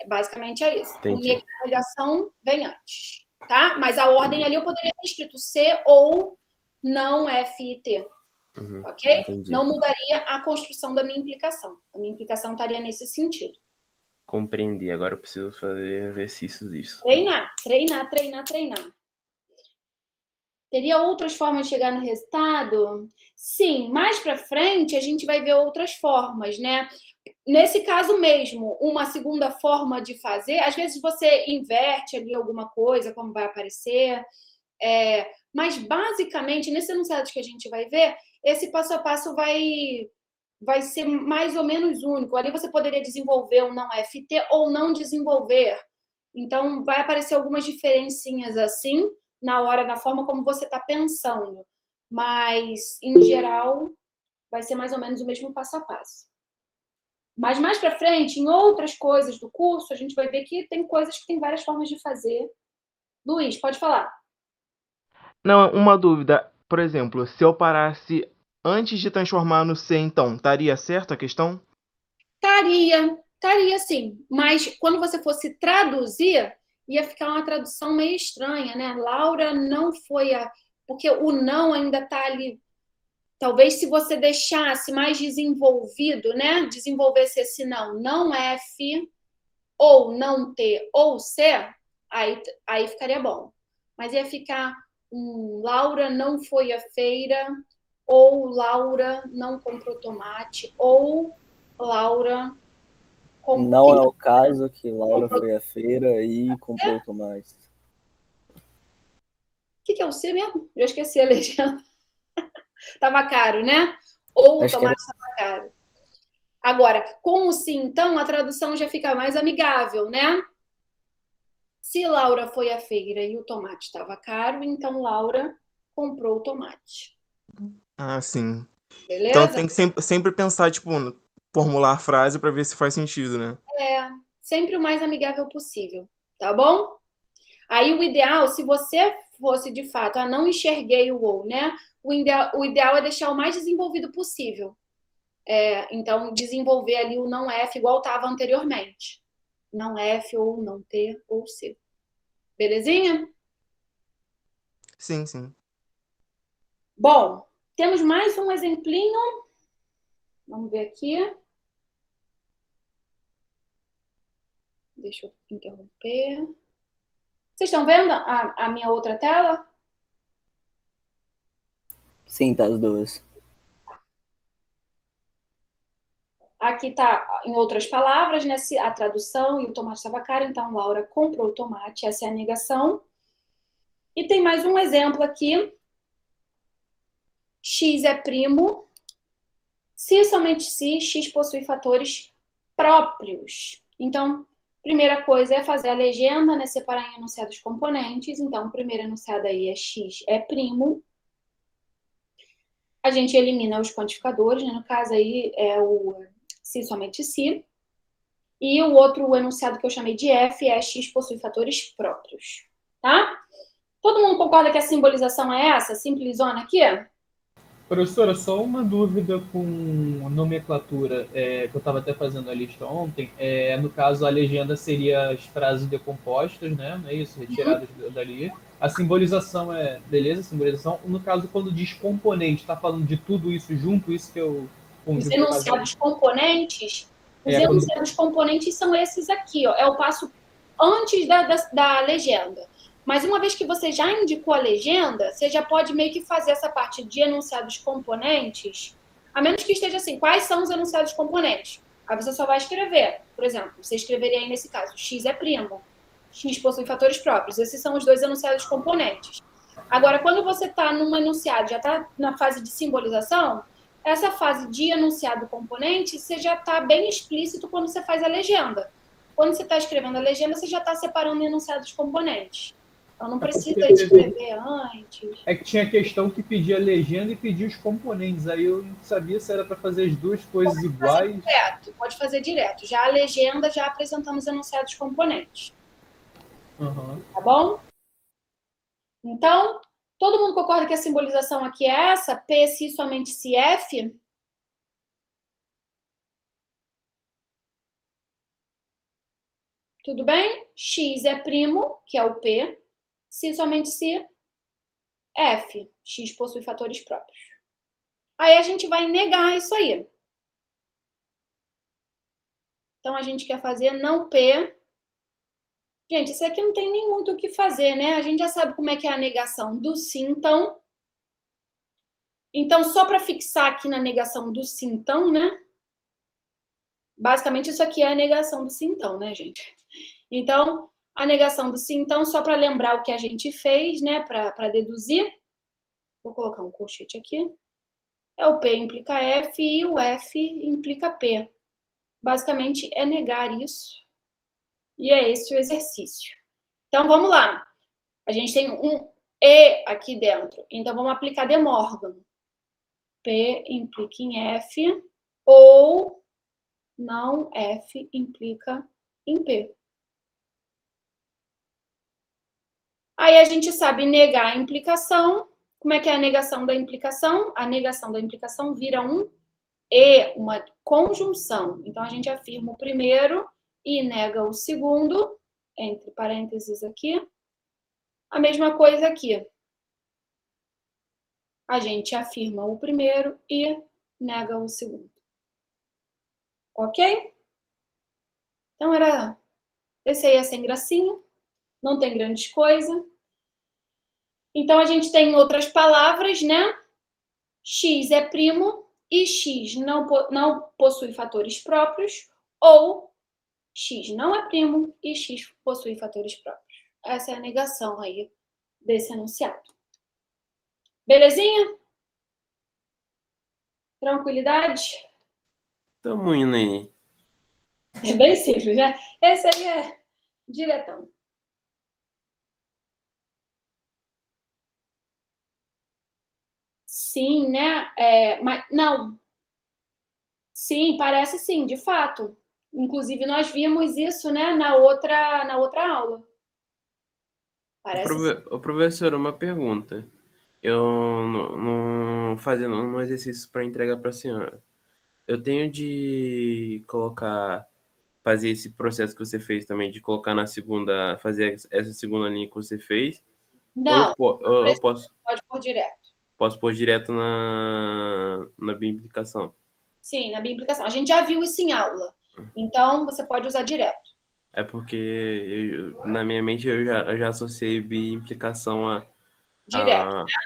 basicamente é isso. Entendi. A negação vem antes, tá? Mas a ordem ali eu poderia ter escrito C ou não F e T, ok? Entendi. Não mudaria a construção da minha implicação. A minha implicação estaria nesse sentido. Compreendi. Agora eu preciso fazer exercícios disso. Treinar. Teria outras formas de chegar no resultado? Sim, mais para frente a gente vai ver outras formas, né? Nesse caso mesmo, uma segunda forma de fazer, às vezes você inverte ali alguma coisa, como vai aparecer, mas basicamente, nesse enunciado que a gente vai ver, esse passo a passo vai ser mais ou menos único. Ali você poderia desenvolver um não FT ou não desenvolver. Então, vai aparecer algumas diferencinhas assim, na forma como você está pensando. Mas, em geral, vai ser mais ou menos o mesmo passo a passo. Mas mais para frente, em outras coisas do curso, a gente vai ver que tem coisas que tem várias formas de fazer. Luiz, pode falar. Não, uma dúvida. Por exemplo, se eu parasse antes de transformar no C, então, estaria certo a questão? Estaria sim. Mas quando você fosse traduzir, ia ficar uma tradução meio estranha, né? Laura não foi a... Porque o não ainda está ali. Talvez se você deixasse mais desenvolvido, né? Desenvolvesse esse não F, ou não T, ou C, aí ficaria bom. Mas ia ficar Laura não foi à feira, ou Laura não comprou tomate, ou Laura... Não é o caso que Laura foi à feira e comprou tomate. O que é o C mesmo? Eu esqueci a legenda. Tava caro, né? Ou o tomate estava caro. Agora, com o sim, então, a tradução já fica mais amigável, né? Se Laura foi à feira e o tomate estava caro, então Laura comprou o tomate. Ah, sim. Beleza? Então tem que sempre pensar, tipo, formular a frase para ver se faz sentido, né? Sempre o mais amigável possível, tá bom? Aí o ideal, se você fosse de fato, não enxerguei o ou, né? O ideal é deixar o mais desenvolvido possível. Então, desenvolver ali o não F igual estava anteriormente. Não F ou não T ou C. Belezinha? Sim, sim. Bom, temos mais um exemplinho. Vamos ver aqui. Deixa eu interromper. Vocês estão vendo a minha outra tela? Sim, tá as duas. Aqui está, em outras palavras, né, a tradução e o tomate estava caro, então Laura comprou o tomate, essa é a negação. E tem mais um exemplo aqui. X é primo. Se somente se X possui fatores próprios. Então, primeira coisa é fazer a legenda, né, separar em enunciados componentes. Então, o primeiro enunciado aí é X é primo. A gente elimina os quantificadores, né? No caso aí é o se somente se. E o outro enunciado que eu chamei de F é X possui fatores próprios, tá? Todo mundo concorda que a simbolização é essa? Simplesona aqui? Professora, só uma dúvida com nomenclatura, que eu estava até fazendo a lista ontem. No caso, a legenda seria as frases decompostas, né? Não é isso? Retiradas dali. A simbolização beleza, simbolização. No caso, quando diz componente, está falando de tudo isso junto, isso que eu Os convido enunciados componentes, os quando... enunciados componentes são esses aqui, ó. É o passo antes da legenda. Mas uma vez que você já indicou a legenda, você já pode meio que fazer essa parte de enunciados componentes, a menos que esteja assim, quais são os enunciados componentes? Aí você só vai escrever. Por exemplo, você escreveria aí nesse caso, X é primo, X possui fatores próprios. Esses são os dois enunciados componentes. Agora, quando você está num enunciado, já está na fase de simbolização, essa fase de enunciado componente, você já está bem explícito quando você faz a legenda. Quando você está escrevendo a legenda, você já está separando enunciados componentes. Então, não precisa escrever antes. É que tinha questão que pedia a legenda e pedia os componentes. Aí eu não sabia se era para fazer as duas coisas iguais. Pode fazer direto. Já a legenda, já apresentamos enunciados componentes. Tá bom? Então, todo mundo concorda que a simbolização aqui é essa? P, se, somente se, F? Tudo bem? X é primo, que é o P. Se, somente se, F. X possui fatores próprios. Aí a gente vai negar isso aí. Então, a gente quer fazer não P. Gente, isso aqui não tem nem muito o que fazer, né? A gente já sabe como é que é a negação do sim, então. Então, só para fixar aqui na negação do sim, então, né? Basicamente, isso aqui é a negação do sim, então, né, gente? Então, a negação do sim, então, só para lembrar o que a gente fez, né? Para deduzir. Vou colocar um colchete aqui. O P implica F e o F implica P. Basicamente, é negar isso. E é esse o exercício. Então, vamos lá. A gente tem um E aqui dentro. Então, vamos aplicar De Morgan. P implica em F ou não F implica em P. Aí a gente sabe negar a implicação. Como é que é a negação da implicação? A negação da implicação vira um E, uma conjunção. Então, a gente afirma o primeiro e nega o segundo, entre parênteses aqui. A mesma coisa aqui. A gente afirma o primeiro e nega o segundo. Ok? Então, esse aí é sem gracinha. Não tem grandes coisas. Então, a gente tem outras palavras, né? X é primo e X não possui fatores próprios, ou X não é primo e X possui fatores próprios. Essa é a negação aí desse enunciado. Belezinha? Tranquilidade? Tamo indo aí. É bem simples, né? Esse aí é diretão. Sim, né? Mas não. Sim, parece sim, de fato. Inclusive, nós vimos isso, né, na outra aula. Parece sim. Ô, professor, uma pergunta. Eu não fazendo um exercício para entregar para a senhora. Eu tenho de fazer esse processo que você fez também, de colocar na segunda, fazer essa segunda linha que você fez. Não, eu posso pôr direto. Posso pôr direto na bimplicação. Sim, na bimplicação. A gente já viu isso em aula. Então, você pode usar direto. É porque na minha mente eu já associei bimplicação a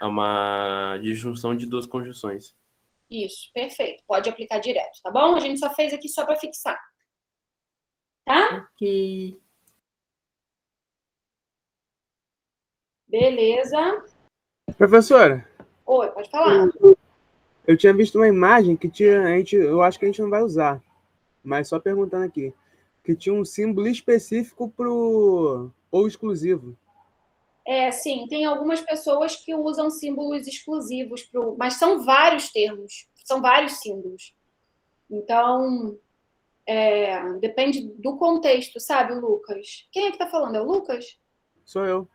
uma disjunção de duas conjunções. Isso, perfeito. Pode aplicar direto, tá bom? A gente só fez aqui só para fixar. Tá? Ok. Beleza. Professora, Oi, pode falar. eu tinha visto uma imagem que eu acho que a gente não vai usar, mas só perguntando aqui, que tinha um símbolo específico pro ou exclusivo. Sim, tem algumas pessoas que usam símbolos exclusivos, mas são vários termos, são vários símbolos. Então, Depende do contexto, sabe, Lucas? Quem é que tá falando? É o Lucas? Sou eu.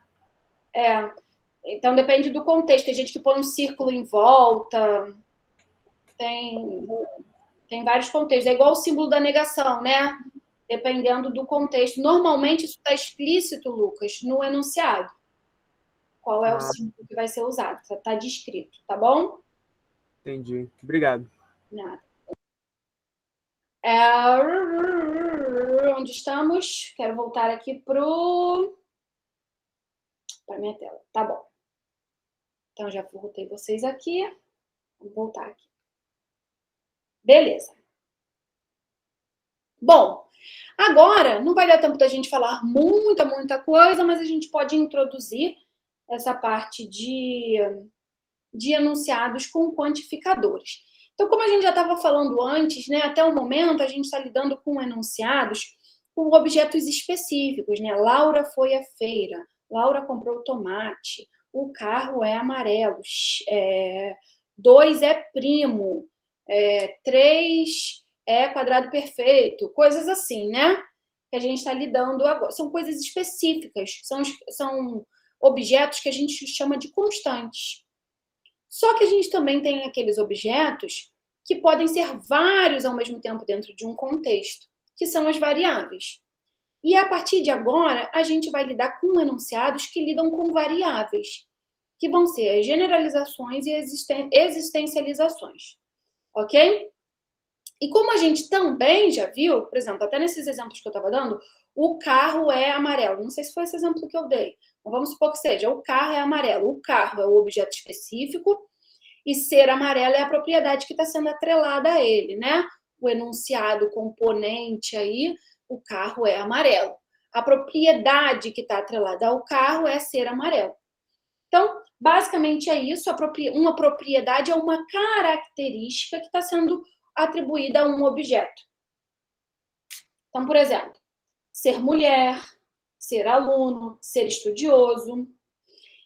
Então, depende do contexto. Tem gente que põe um círculo em volta. Tem vários contextos. É igual o símbolo da negação, né? Dependendo do contexto. Normalmente, isso está explícito, Lucas, no enunciado. Qual é o símbolo que vai ser usado? Está descrito, tá bom? Entendi. Obrigado. Nada. Onde estamos? Quero voltar aqui para minha tela. Tá bom. Então, já voltei vocês aqui. Vou voltar aqui. Beleza. Bom, agora não vai dar tempo da gente falar muita coisa, mas a gente pode introduzir essa parte de enunciados com quantificadores. Então, como a gente já estava falando antes, né, até o momento a gente está lidando com enunciados com objetos específicos, né? Laura foi à feira, Laura comprou tomate, o carro é amarelo, 2 é primo, 3 é quadrado perfeito, coisas assim, né? Que a gente está lidando agora. São coisas específicas, são objetos que a gente chama de constantes. Só que a gente também tem aqueles objetos que podem ser vários ao mesmo tempo dentro de um contexto, que são as variáveis. E a partir de agora, a gente vai lidar com enunciados que lidam com variáveis, que vão ser as generalizações e existencializações. Ok? E como a gente também já viu, por exemplo, até nesses exemplos que eu estava dando, o carro é amarelo. Não sei se foi esse exemplo que eu dei. Mas vamos supor que seja, o carro é amarelo. O carro é o objeto específico e ser amarelo é a propriedade que está sendo atrelada a ele, né? O enunciado componente aí, o carro é amarelo. A propriedade que está atrelada ao carro é ser amarelo. Então, basicamente é isso. Uma propriedade é uma característica que está sendo atribuída a um objeto. Então, por exemplo, ser mulher, ser aluno, ser estudioso.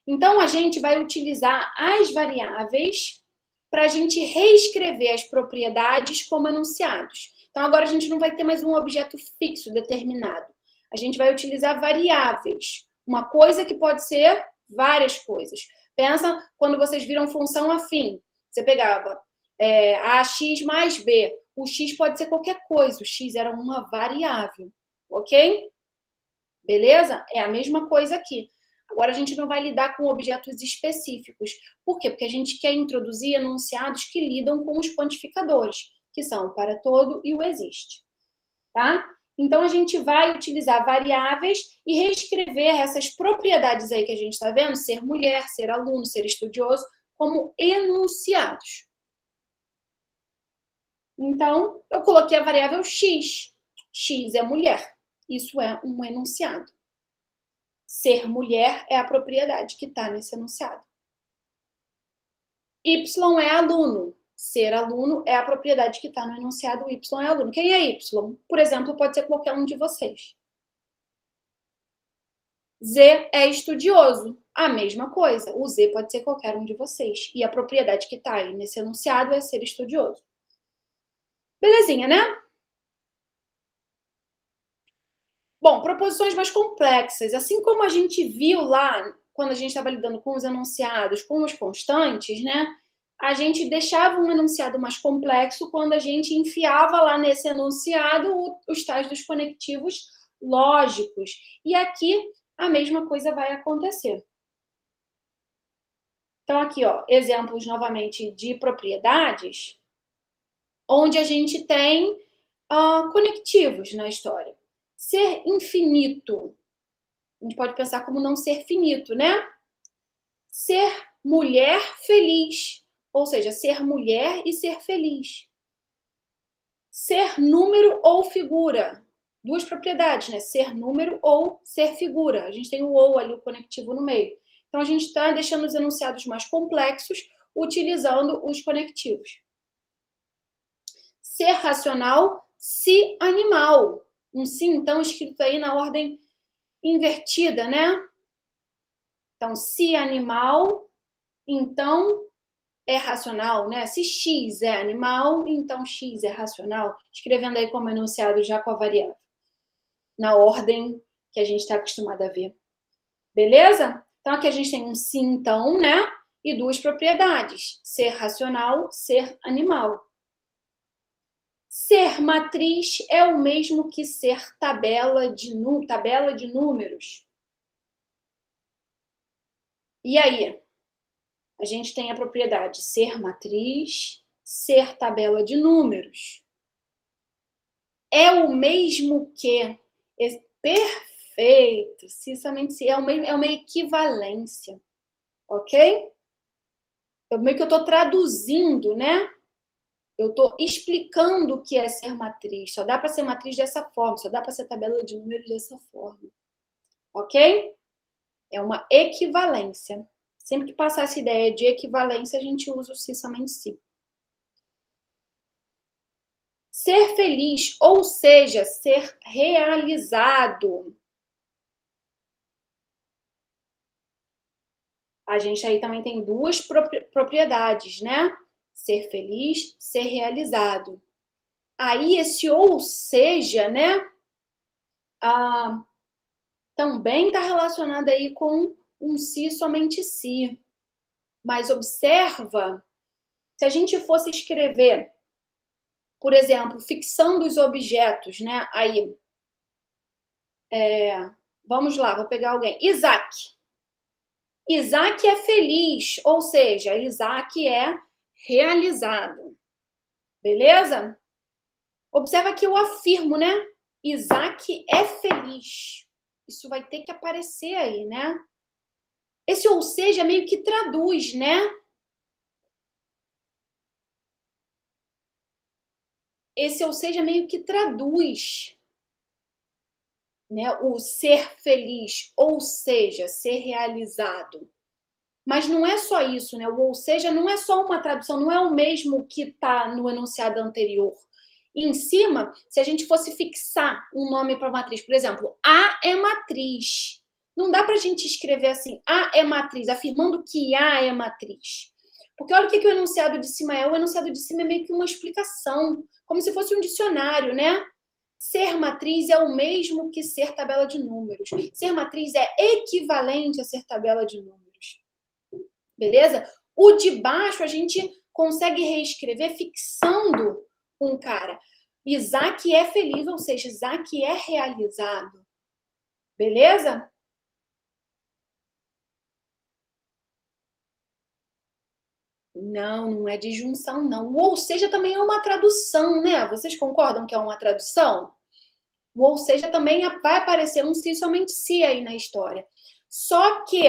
Então, a gente vai utilizar as variáveis para a gente reescrever as propriedades como enunciados. Então, agora a gente não vai ter mais um objeto fixo determinado. A gente vai utilizar variáveis. Uma coisa que pode ser várias coisas. Pensa quando vocês viram função afim. Você pegava ax mais b. O x pode ser qualquer coisa. O x era uma variável. Ok? Beleza? É a mesma coisa aqui. Agora, a gente não vai lidar com objetos específicos. Por quê? Porque a gente quer introduzir enunciados que lidam com os quantificadores, que são o para todo e o existe. Tá? Então, a gente vai utilizar variáveis e reescrever essas propriedades aí que a gente está vendo, ser mulher, ser aluno, ser estudioso, como enunciados. Então, eu coloquei a variável x. X é mulher. Isso é um enunciado. Ser mulher é a propriedade que está nesse enunciado. Y é aluno. Ser aluno é a propriedade que está no enunciado. Y é aluno. Quem é Y? Por exemplo, pode ser qualquer um de vocês. Z é estudioso. A mesma coisa. O Z pode ser qualquer um de vocês. E a propriedade que está aí nesse enunciado é ser estudioso. Belezinha, né? Bom, proposições mais complexas. Assim como a gente viu lá, quando a gente estava lidando com os enunciados, com os constantes, né? A gente deixava um enunciado mais complexo quando a gente enfiava lá nesse enunciado os tais dos conectivos lógicos. E aqui a mesma coisa vai acontecer. Então, aqui, ó, exemplos novamente de propriedades, onde a gente tem conectivos na história. Ser infinito. A gente pode pensar como não ser finito, né? Ser mulher feliz. Ou seja, ser mulher e ser feliz. Ser número ou figura. Duas propriedades, né? Ser número ou ser figura. A gente tem o ou ali, o conectivo no meio. Então, a gente está deixando os enunciados mais complexos, utilizando os conectivos. Ser racional, se animal. Um se, então, escrito aí na ordem invertida, né? Então, se animal, então é racional, né? Se X é animal, então X é racional. Escrevendo aí como enunciado já com a variável. Na ordem que a gente está acostumado a ver. Beleza? Então, aqui a gente tem um sim, então, né? E duas propriedades. Ser racional, ser animal. Ser matriz é o mesmo que ser tabela de números. E aí? A gente tem a propriedade ser matriz, ser tabela de números. É o mesmo que... Perfeito. Se somente se é uma equivalência. Ok? Eu meio que eu estou traduzindo, né? Eu estou explicando o que é ser matriz. Só dá para ser matriz dessa forma. Só dá para ser tabela de números dessa forma. Ok? É uma equivalência. Sempre que passar essa ideia de equivalência, a gente usa o se somente se. Ser feliz, ou seja, ser realizado. A gente aí também tem duas propriedades, né? Ser feliz, ser realizado. Aí esse ou seja, né? Também está relacionado aí com um se somente se. Mas observa, se a gente fosse escrever, por exemplo, fixando os objetos, né? Aí, vamos lá, vou pegar alguém. Isaac. Isaac é feliz, ou seja, Isaac é realizado. Beleza? Observa que eu afirmo, né? Isaac é feliz. Isso vai ter que aparecer aí, né? Esse ou seja meio que traduz, né? Esse ou seja meio que traduz, né? O ser feliz, ou seja, ser realizado. Mas não é só isso, né? O ou seja não é só uma tradução, não é o mesmo que está no enunciado anterior. E em cima, se a gente fosse fixar um nome para matriz, por exemplo, A é matriz. Não dá para a gente escrever assim, A é matriz, afirmando que A é matriz. Porque olha o que o enunciado de cima é. O enunciado de cima é meio que uma explicação, como se fosse um dicionário, né? Ser matriz é o mesmo que ser tabela de números. Ser matriz é equivalente a ser tabela de números. Beleza? O de baixo a gente consegue reescrever fixando um cara. Isaac é feliz, ou seja, Isaac é realizado. Beleza? Não, não é disjunção, não. O ou seja também é uma tradução, né? Vocês concordam que é uma tradução? O ou seja também vai aparecer um se somente se aí na história. Só que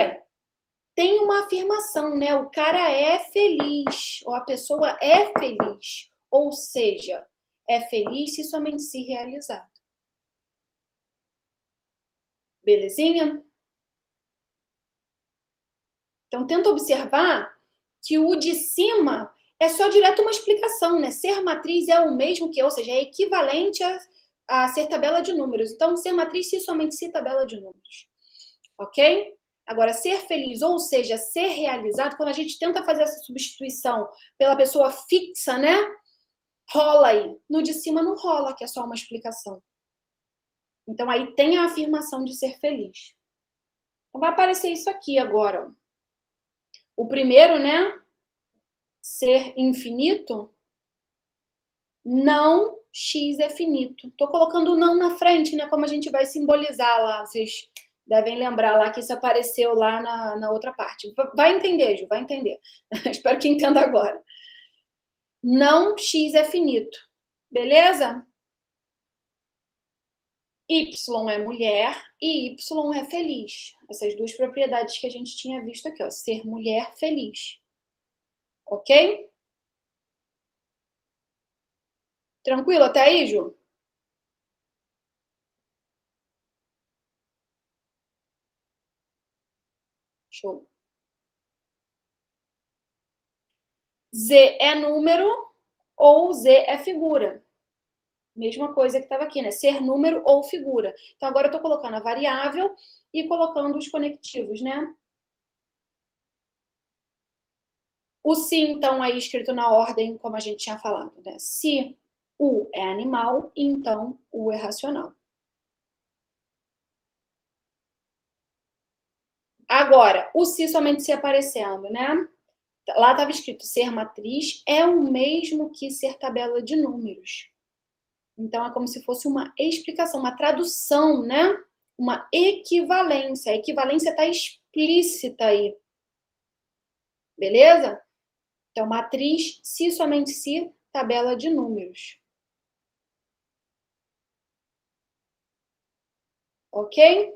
tem uma afirmação, né? O cara é feliz, ou a pessoa é feliz. Ou seja, é feliz se somente se realizar. Belezinha? Então, tenta observar que o de cima é só direto uma explicação, né? Ser matriz é o mesmo que, ou seja, é equivalente a ser tabela de números. Então, ser matriz se somente se tabela de números. Ok? Agora, ser feliz, ou seja, ser realizado, quando a gente tenta fazer essa substituição pela pessoa fixa, né? Rola aí. No de cima não rola, que é só uma explicação. Então, aí tem a afirmação de ser feliz. Então, vai aparecer isso aqui agora. O primeiro, né? Ser infinito. Não, X é finito. Tô colocando o não na frente, né? Como a gente vai simbolizar lá. Vocês devem lembrar lá que isso apareceu lá na outra parte. Vai entender, Ju, vai entender. Espero que entenda agora. Não, X é finito. Beleza? Y é mulher e Y é feliz. Essas duas propriedades que a gente tinha visto aqui, ó. Ser mulher feliz. Ok? Tranquilo até aí, Ju? Show. Z é número ou Z é figura. Mesma coisa que estava aqui, né? Ser número ou figura. Então, agora eu estou colocando a variável e colocando os conectivos, né? O se, então, aí escrito na ordem, como a gente tinha falado, né? Se o é animal, então o é racional. Agora, o se somente se aparecendo, né? Lá estava escrito ser matriz é o mesmo que ser tabela de números. Então, é como se fosse uma explicação, uma tradução, né? Uma equivalência. A equivalência está explícita aí. Beleza? Então, matriz, se somente se, tabela de números. Ok?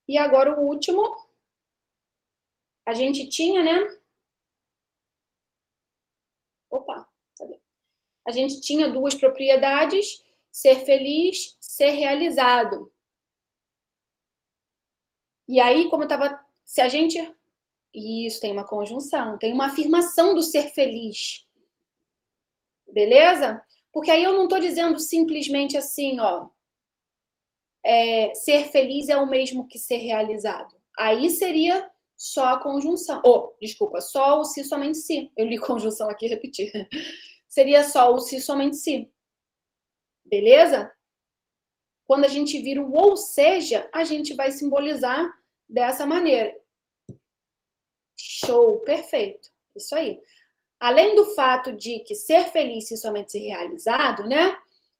E agora o último. A gente tinha, né? Opa, cadê? A gente tinha duas propriedades, ser feliz, ser realizado. E aí, como eu estava... Se a gente... Isso, tem uma conjunção, tem uma afirmação do ser feliz. Beleza? Porque aí eu não estou dizendo simplesmente assim, ó... ser feliz é o mesmo que ser realizado. Aí seria só a conjunção. Desculpa, só o se, somente se. Eu li conjunção aqui e repeti. Seria só o se, somente se. Beleza? Quando a gente vira o ou seja, a gente vai simbolizar dessa maneira. Show, perfeito. Isso aí. Além do fato de que ser feliz se somente ser realizado, né?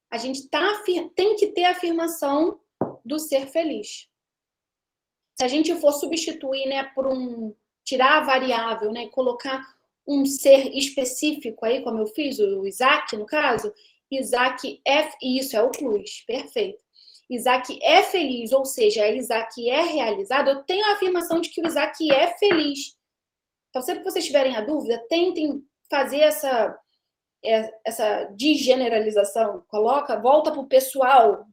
A gente tem que ter a afirmação do ser feliz. Se a gente for substituir, né, por tirar a variável, né, colocar um ser específico aí, como eu fiz, o Isaac, no caso, Isaac é... Isso, é o plus, perfeito. Isaac é feliz, ou seja, Isaac é realizado, eu tenho a afirmação de que o Isaac é feliz. Então, sempre que vocês tiverem a dúvida, tentem fazer essa desgeneralização. Volta para o pessoal.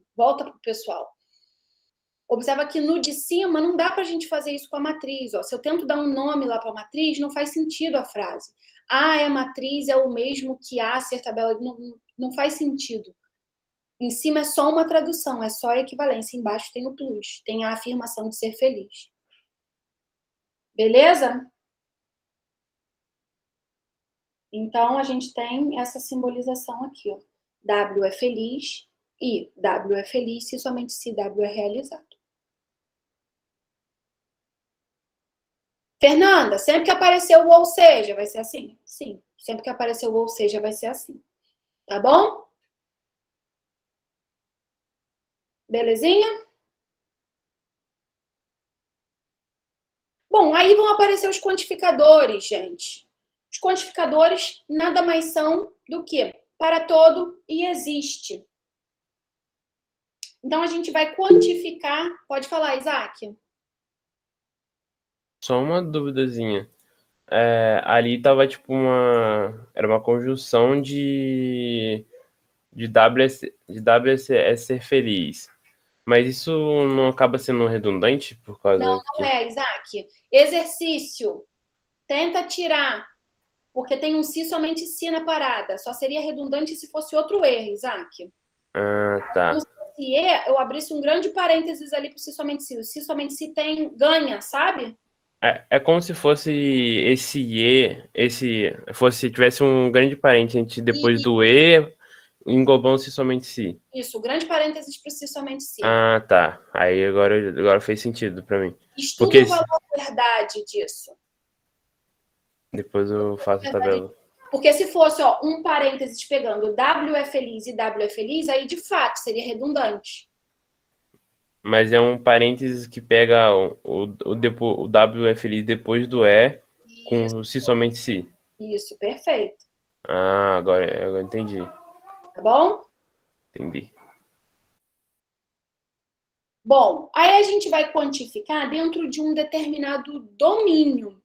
Observa que no de cima não dá para a gente fazer isso com a matriz. Ó. Se eu tento dar um nome lá para a matriz, não faz sentido a frase. A matriz é o mesmo que A ser tabela. Não faz sentido. Em cima é só uma tradução, é só a equivalência. Embaixo tem o plus, tem a afirmação de ser feliz. Beleza? Então, a gente tem essa simbolização aqui, ó. W é feliz e W é feliz se somente se W é realizado. Fernanda, sempre que aparecer o ou seja, vai ser assim? Sim, sempre que aparecer o ou seja, vai ser assim. Tá bom? Belezinha? Bom, aí vão aparecer os quantificadores, gente. Os quantificadores nada mais são do que para todo e existe. Então, a gente vai quantificar... Pode falar, Isaac. Só uma duvidazinha. Ali tava tipo era uma conjunção de W é ser feliz. Mas isso não acaba sendo redundante por causa Não é, Isaac. Exercício. Tenta tirar. Porque tem um se somente se na parada. Só seria redundante se fosse outro erro, Isaac. Ah, tá. Então, se eu abrisse um grande parênteses ali para o se somente se. O se somente se ganha, sabe? É como se fosse esse tivesse um grande parênteses depois do E, englobando-se somente se. Isso, grande parênteses para o se somente se. Ah, tá. Aí agora fez sentido para mim. Estuda o valor verdade disso. Depois eu faço a tabela. Porque se fosse um parênteses pegando W é feliz e W é feliz, aí de fato seria redundante. Mas é um parênteses que pega o W é feliz depois do E, isso, com o se somente se. Isso, perfeito. Ah, agora eu entendi. Tá bom? Entendi. Bom, aí a gente vai quantificar dentro de um determinado domínio.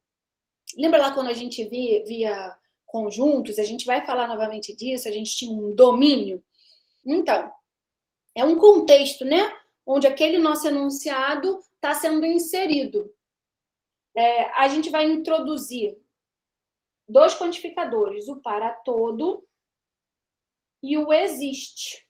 Lembra lá quando a gente via conjuntos? A gente vai falar novamente disso, a gente tinha um domínio. Então, é um contexto, né? Onde aquele nosso enunciado está sendo inserido. A gente vai introduzir dois quantificadores, o para todo e o existe.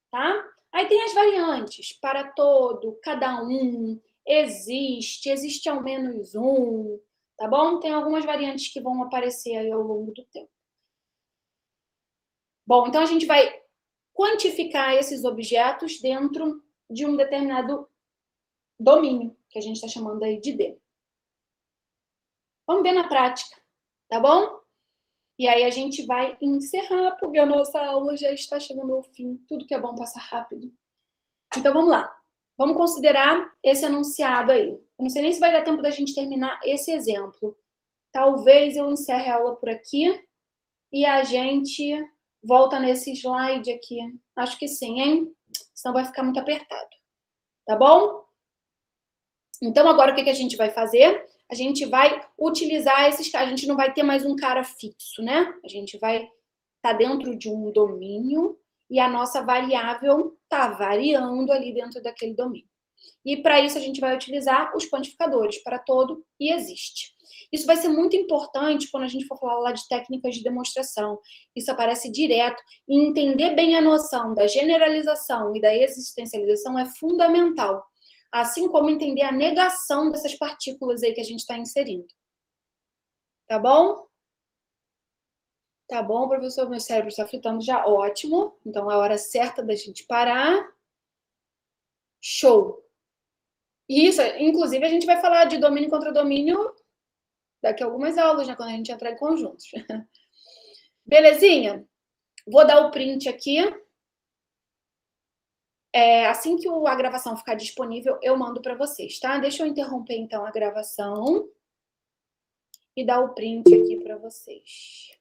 Tá? Aí tem as variantes, para todo, cada um, existe ao menos um, tá bom? Tem algumas variantes que vão aparecer aí ao longo do tempo. Bom, então a gente vai quantificar esses objetos dentro de um determinado domínio, que a gente está chamando aí de D. Vamos ver na prática, tá bom? E aí a gente vai encerrar, porque a nossa aula já está chegando ao fim. Tudo que é bom passa rápido. Então vamos lá. Vamos considerar esse enunciado aí. Eu não sei nem se vai dar tempo da gente terminar esse exemplo. Talvez eu encerre a aula por aqui e a gente volta nesse slide aqui. Acho que sim, hein? Senão vai ficar muito apertado. Tá bom? Então, agora o que a gente vai fazer? A gente vai utilizar esses caras. A gente não vai ter mais um cara fixo, né? A gente vai estar dentro de um domínio e a nossa variável está variando ali dentro daquele domínio. E para isso a gente vai utilizar os quantificadores para todo e existe. Isso vai ser muito importante quando a gente for falar lá de técnicas de demonstração. Isso aparece direto. E entender bem a noção da generalização e da existencialização é fundamental. Assim como entender a negação dessas partículas aí que a gente está inserindo. Tá bom? Tá bom, professor? Meu cérebro está fritando já. Ótimo. Então é a hora certa da gente parar. Show. Isso, inclusive a gente vai falar de domínio contra domínio daqui a algumas aulas, né? Quando a gente entrar em conjuntos. Belezinha? Vou dar o print aqui. Assim que a gravação ficar disponível, eu mando para vocês, tá? Deixa eu interromper, então, a gravação e dar o print aqui para vocês.